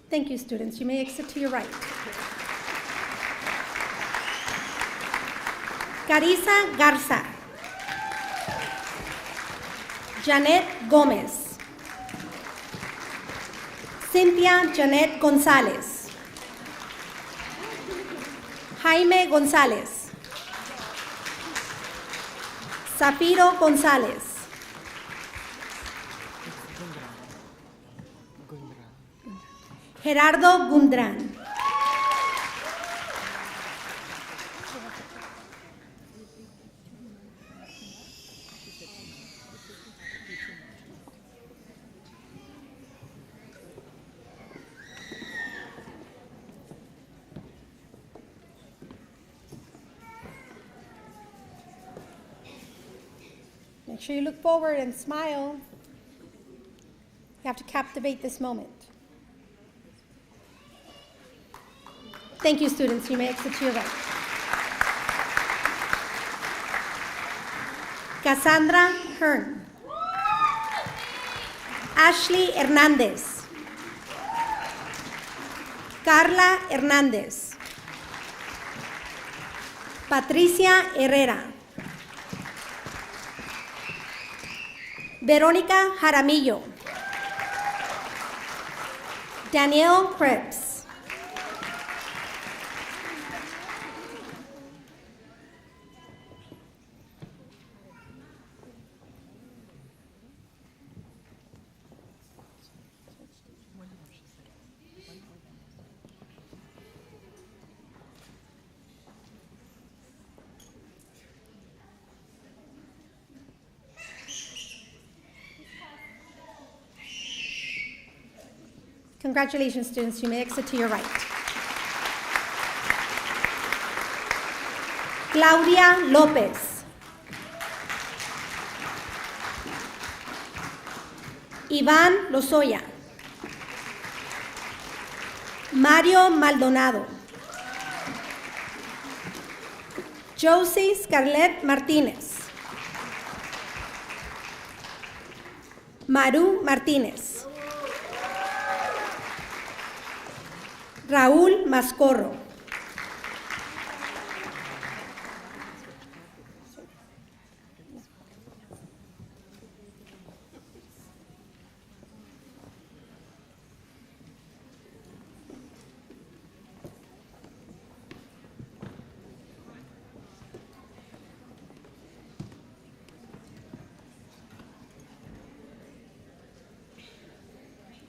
Thank you, students. You may exit to your right. Carissa Garza. Janet Gomez. Cynthia Janet Gonzalez. Jaime Gonzalez. Zafiro Gonzalez. Gerardo Gundran. Make sure you look forward and smile. You have to captivate this moment. Thank you, students. You may exit to your right. Cassandra Hearn. Ashley Hernandez. Carla Hernández. Patricia Herrera. Verónica Jaramillo. Danielle Krebs. Congratulations, students. You may exit to your right. Claudia Lopez. Iván Lozoya. Mario Maldonado. Josie Scarlett Martínez. Maru Martínez. Raúl Mascorro.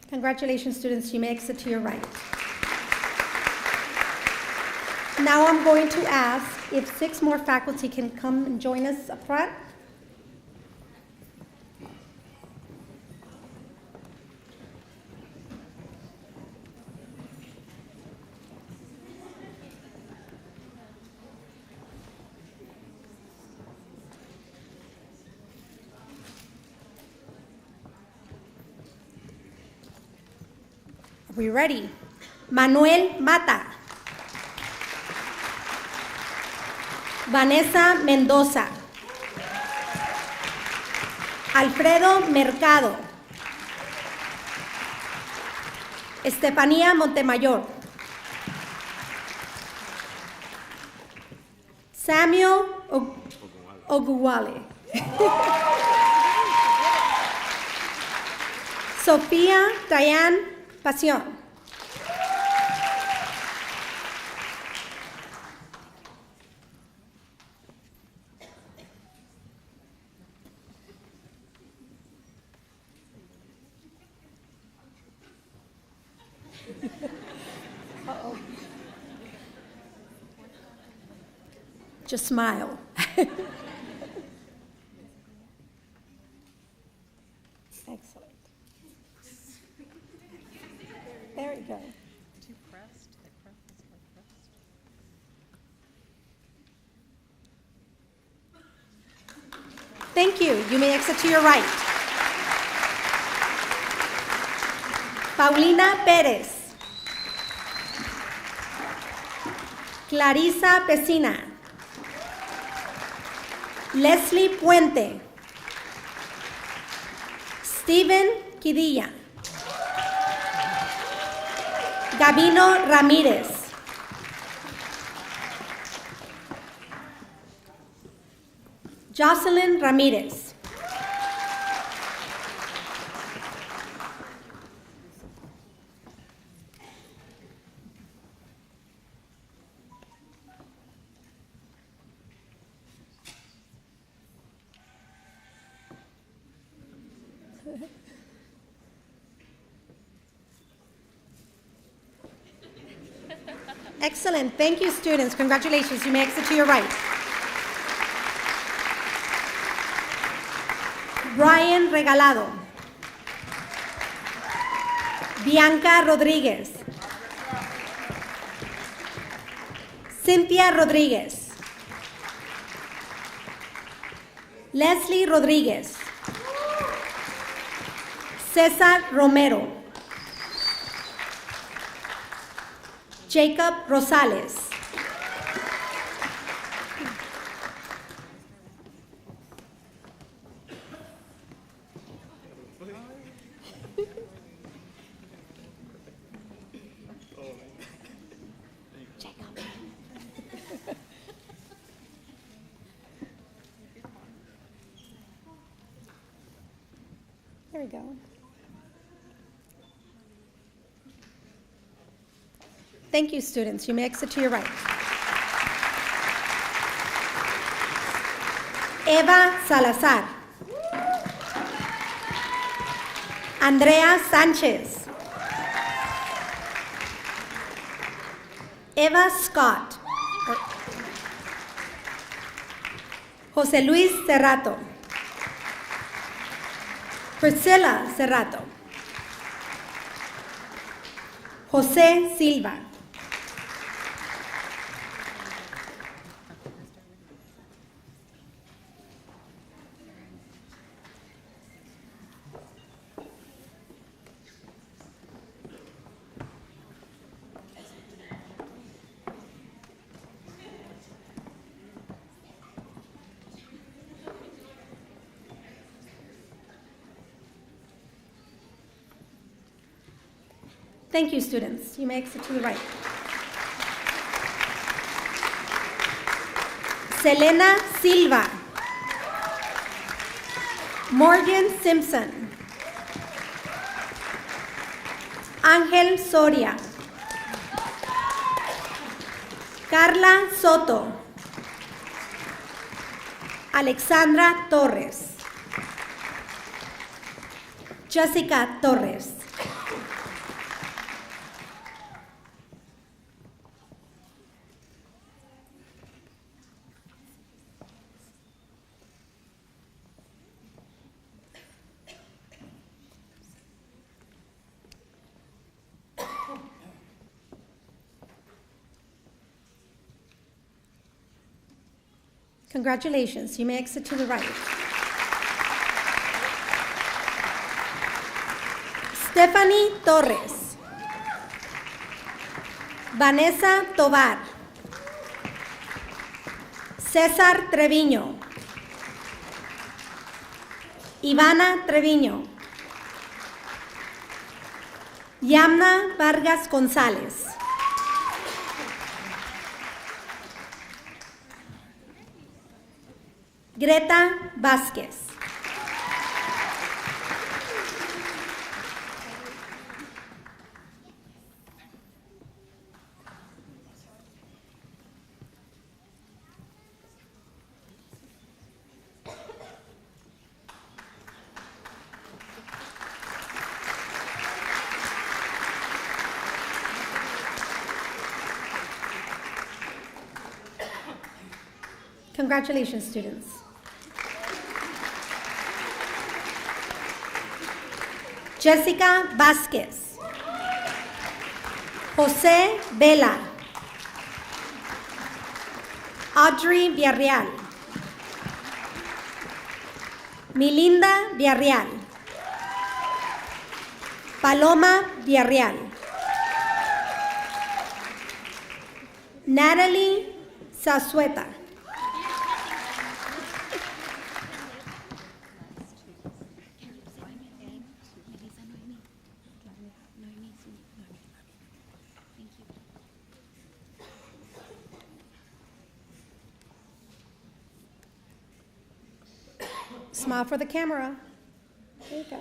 Congratulations, students. You may exit to your right. Now I'm going to ask if 6 more faculty can come and join us up front. Are we ready? Manuel Mata. Vanessa Mendoza. Alfredo Mercado. Estefanía Montemayor. Samuel Oguwale. Sofía Diane Pasión. Just smile. Excellent. There you go. Too pressed. The crust is so pressed. Thank you. You may exit to your right. Paulina Pérez. Clarisa Pesina. Leslie Puente. Steven Quidilla. Gabino Ramírez. Jocelyn Ramírez. Excellent. Thank you, students. Congratulations. You may exit to your right. Brian Regalado. Bianca Rodríguez. Cynthia Rodríguez. Leslie Rodríguez. Cesar Romero. Jacob Rosales. There we go. Thank you, students. You may exit to your right. Eva Salazar. Andrea Sanchez. Eva Scott. José Luis Cerrato. Priscilla Cerrato. José Silva. Thank you, students. You may exit to the right. Selena Silva. Morgan Simpson. Ángel Soria. Carla Soto. Alexandra Torres. Jessica Torres. Congratulations. You may exit to the right. Stephanie Torres. Vanessa Tovar. César Treviño. Ivana Treviño. Yamna Vargas González. Greta Vázquez. Congratulations, students. Jessica Vázquez. José Vela. Audrey Villarreal. Milinda Villarreal. Paloma Villarreal. Natalie Zazueta. Smile for the camera. There you go.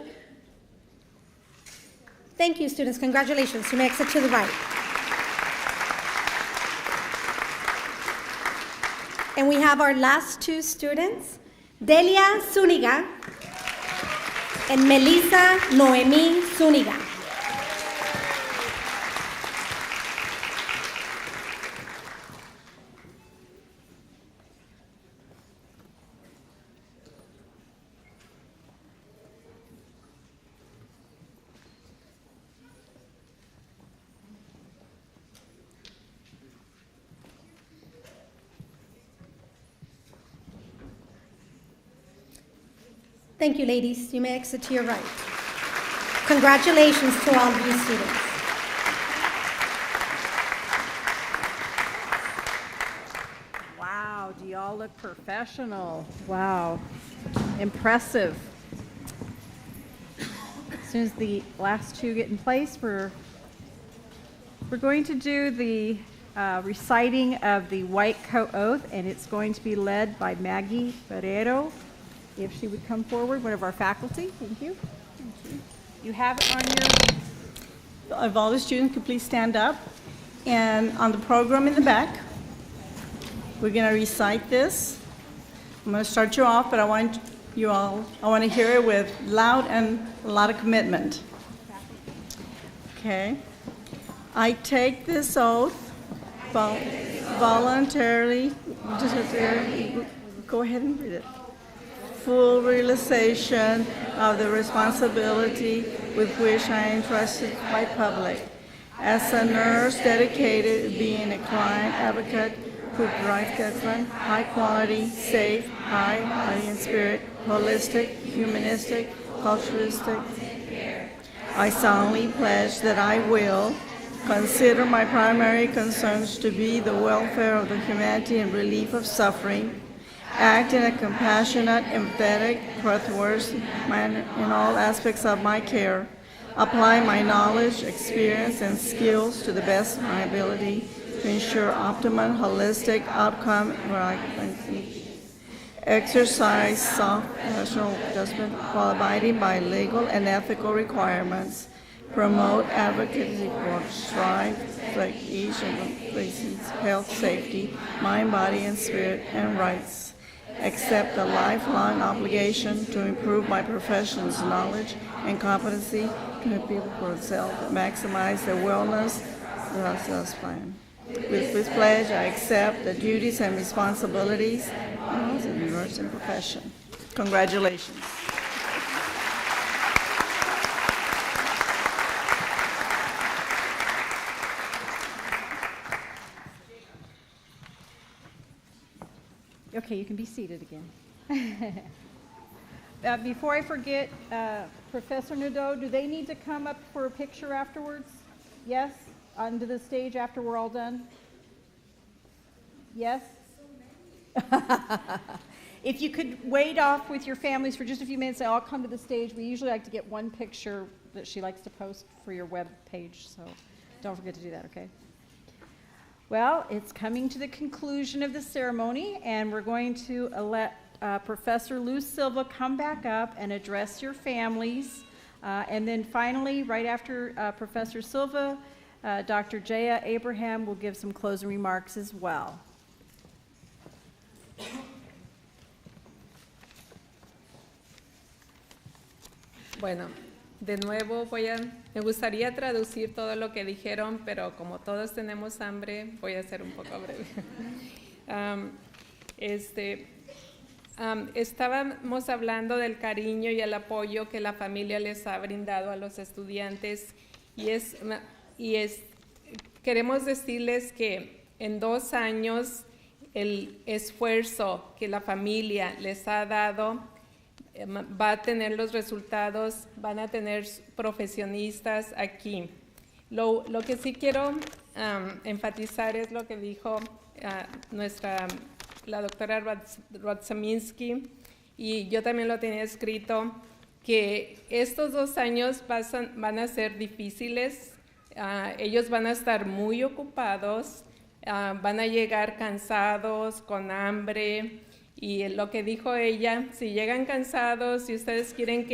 Thank you, students. Congratulations. You may exit to the right. And we have our last two students, Delia Zuniga and Melissa Noemí Zuniga. Thank you, ladies. You may exit to your right. Congratulations to all of you students. Wow, do y'all look professional? Wow, impressive. As soon as the last two get in place, we're going to do the reciting of the White Coat Oath, and it's going to be led by Maggie Ferrero. If she would come forward, one of our faculty. Thank you. You have it on your... If all the students could please stand up. And on the program in the back, we're going to recite this. I'm going to start you off, but I want to hear it with loud and a lot of commitment. Okay. I take this oath voluntarily. Just have to go ahead and read it. Full realization of the responsibility with which I am entrusted by public. As a nurse dedicated to being a client advocate who provides excellent, high quality, safe, high body and spirit, holistic, humanistic, culturalistic. I solemnly pledge that I will consider my primary concerns to be the welfare of the humanity and relief of suffering, act in a compassionate, empathetic, trustworthy manner in all aspects of my care, apply my knowledge, experience, and skills to the best of my ability to ensure optimum holistic outcome, exercise soft professional judgment while abiding by legal and ethical requirements, promote advocacy for strive like each of the patient's health, safety, mind, body, and spirit, and rights. Accept a lifelong obligation to improve my profession's knowledge and competency to people for itself, maximize their wellness, process plan. With this pledge, I accept the duties and responsibilities of the nursing profession. Congratulations. Okay, you can be seated again. Before I forget, Professor Nadeau, do they need to come up for a picture afterwards? Yes? Onto the stage after we're all done? Yes? If you could wait off with your families for just a few minutes, I'll come to the stage. We usually like to get one picture that she likes to post for your web page, so don't forget to do that, okay? Well, it's coming to the conclusion of the ceremony, and we're going to let Professor Lou Silva come back up and address your families. And then finally, right after Professor Silva, Dr. Jaya Abraham will give some closing remarks as well. Bueno, de nuevo me gustaría traducir todo lo que dijeron, pero como todos tenemos hambre, voy a ser un poco breve. Estábamos hablando del cariño y el apoyo que la familia les ha brindado a los estudiantes y queremos decirles que en 2 años el esfuerzo que la familia les ha dado va a tener los resultados, van a tener profesionistas aquí. Lo que sí quiero enfatizar es lo que dijo la doctora Radzyminski, y yo también lo tenía escrito, que estos 2 años van a ser difíciles, ellos van a estar muy ocupados, van a llegar cansados, con hambre, y lo que dijo ella, si llegan cansados, si ustedes quieren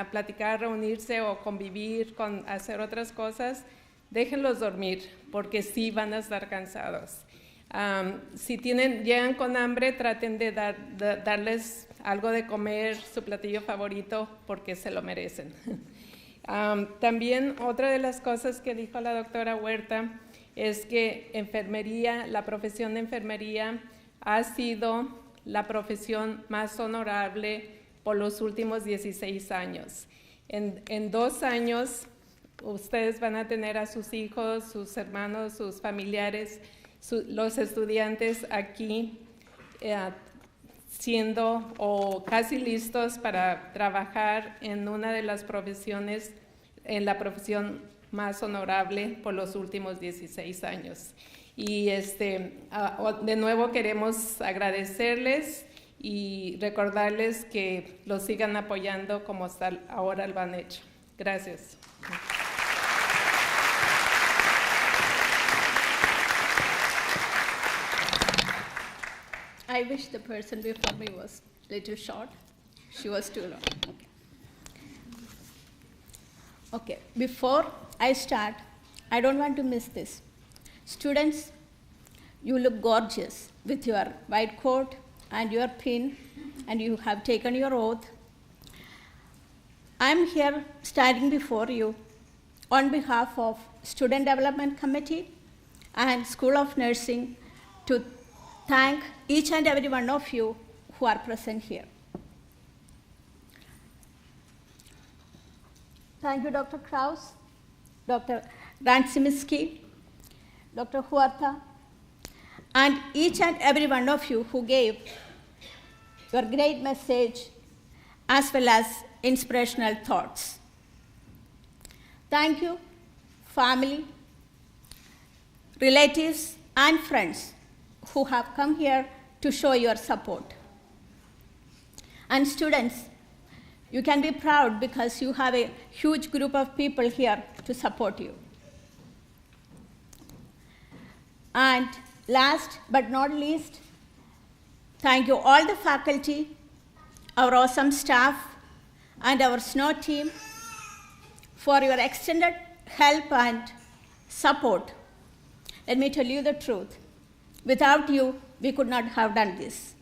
platicar, reunirse o convivir, hacer otras cosas, déjenlos dormir, porque sí van a estar cansados. Si llegan con hambre, traten de darles algo de comer, su platillo favorito, porque se lo merecen. También otra de las cosas que dijo la doctora Huerta es que la profesión de enfermería ha sido la profesión más honorable por los últimos 16 años. En 2 años, ustedes van a tener a sus hijos, sus hermanos, sus familiares, los estudiantes aquí siendo o casi listos para trabajar en una de las profesiones en la profesión más honorable por los últimos 16 años. Y de nuevo queremos agradecerles y recordarles que los sigan apoyando como hasta ahora lo han hecho. Gracias. I wish the person before me was a little short. She was too long. Okay, before I start, I don't want to miss this. Students, you look gorgeous with your white coat and your pin, and you have taken your oath. I'm here standing before you on behalf of Student Development Committee and School of Nursing to thank each and every one of you who are present here. Thank you, Dr. Krause, Dr. Radzyminski, Dr. Huerta, and each and every one of you who gave your great message as well as inspirational thoughts. Thank you, family, relatives, and friends who have come here to show your support. And students, you can be proud because you have a huge group of people here to support you. And last but not least, thank you all the faculty, our awesome staff, and our SNOW team for your extended help and support. Let me tell you the truth. Without you, we could not have done this.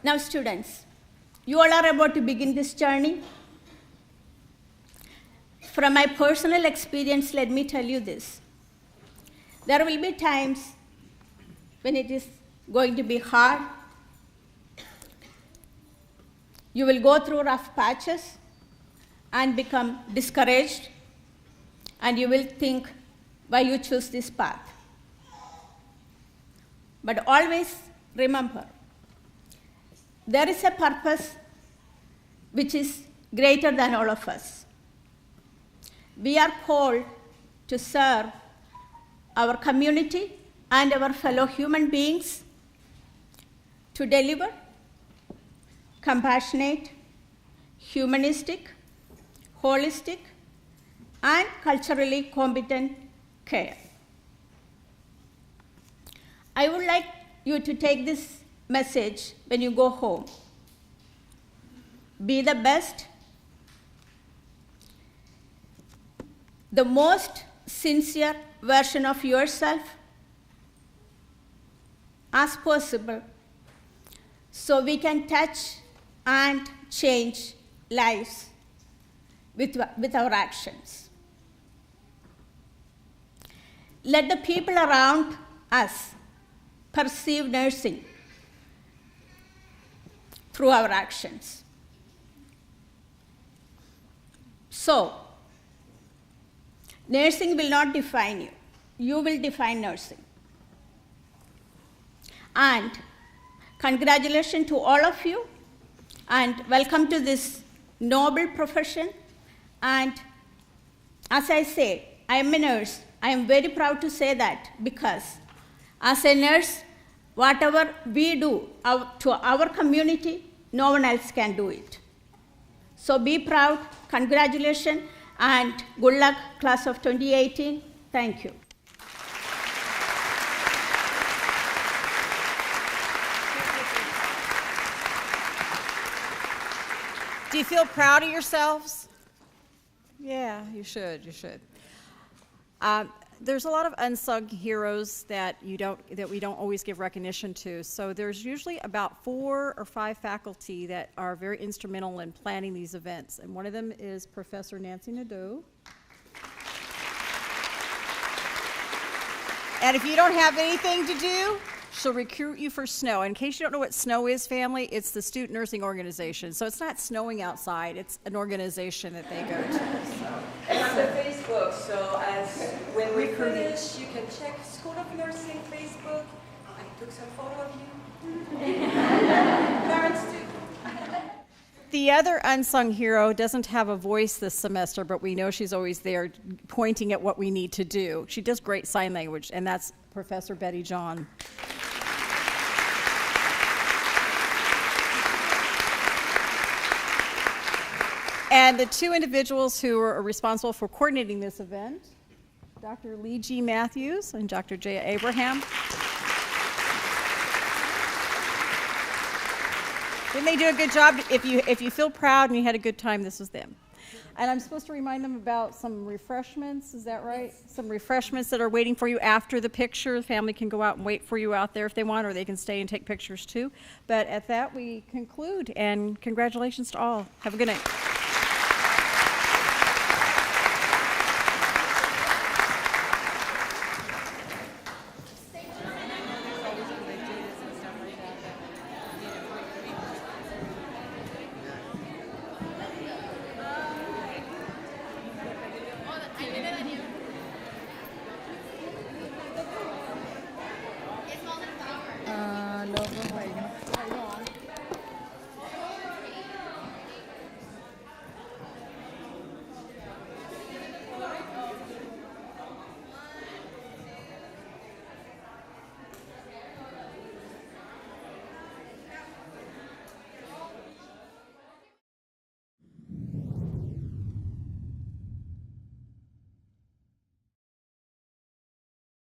Now, students, you all are about to begin this journey. From my personal experience, let me tell you this. There will be times when it is going to be hard. You will go through rough patches and become discouraged, and you will think why you choose this path. But always remember, there is a purpose which is greater than all of us. We are called to serve our community and our fellow human beings, to deliver compassionate, humanistic, holistic, and culturally competent care. I would like you to take this message when you go home. Be the best, the most sincere version of yourself as possible, so we can touch and change lives with our actions. Let the people around us perceive nursing through our actions. So, nursing will not define you. You will define nursing. And congratulations to all of you, and welcome to this noble profession. And as I say, I am a nurse. I am very proud to say that, because as a nurse, whatever we do to our community, no one else can do it. So be proud, congratulations, and good luck, class of 2018. Thank you. Do you feel proud of yourselves? Yeah, you should. You should. There's a lot of unsung heroes that we don't always give recognition to. So there's usually about 4 or 5 faculty that are very instrumental in planning these events, and one of them is Professor Nancy Nadeau. And if you don't have anything to do, she'll recruit you for SNOW. In case you don't know what SNOW is, family, it's the Student Nursing Organization. So it's not snowing outside, it's an organization that they go to. So. And on the Facebook, so when we finish, you can check School of Nursing Facebook. I took some photo of you. Parents too. the other unsung hero doesn't have a voice this semester, but we know she's always there pointing at what we need to do. She does great sign language, and that's Professor Betty John. And the two individuals who are responsible for coordinating this event, Dr. Lee G. Matthews and Dr. Jaya Abraham. Didn't they do a good job? If you feel proud and you had a good time, this was them. And I'm supposed to remind them about some refreshments, is that right? Yes. Some refreshments that are waiting for you after the picture. The family can go out and wait for you out there if they want, or they can stay and take pictures too. But at that, we conclude, and congratulations to all. Have a good night.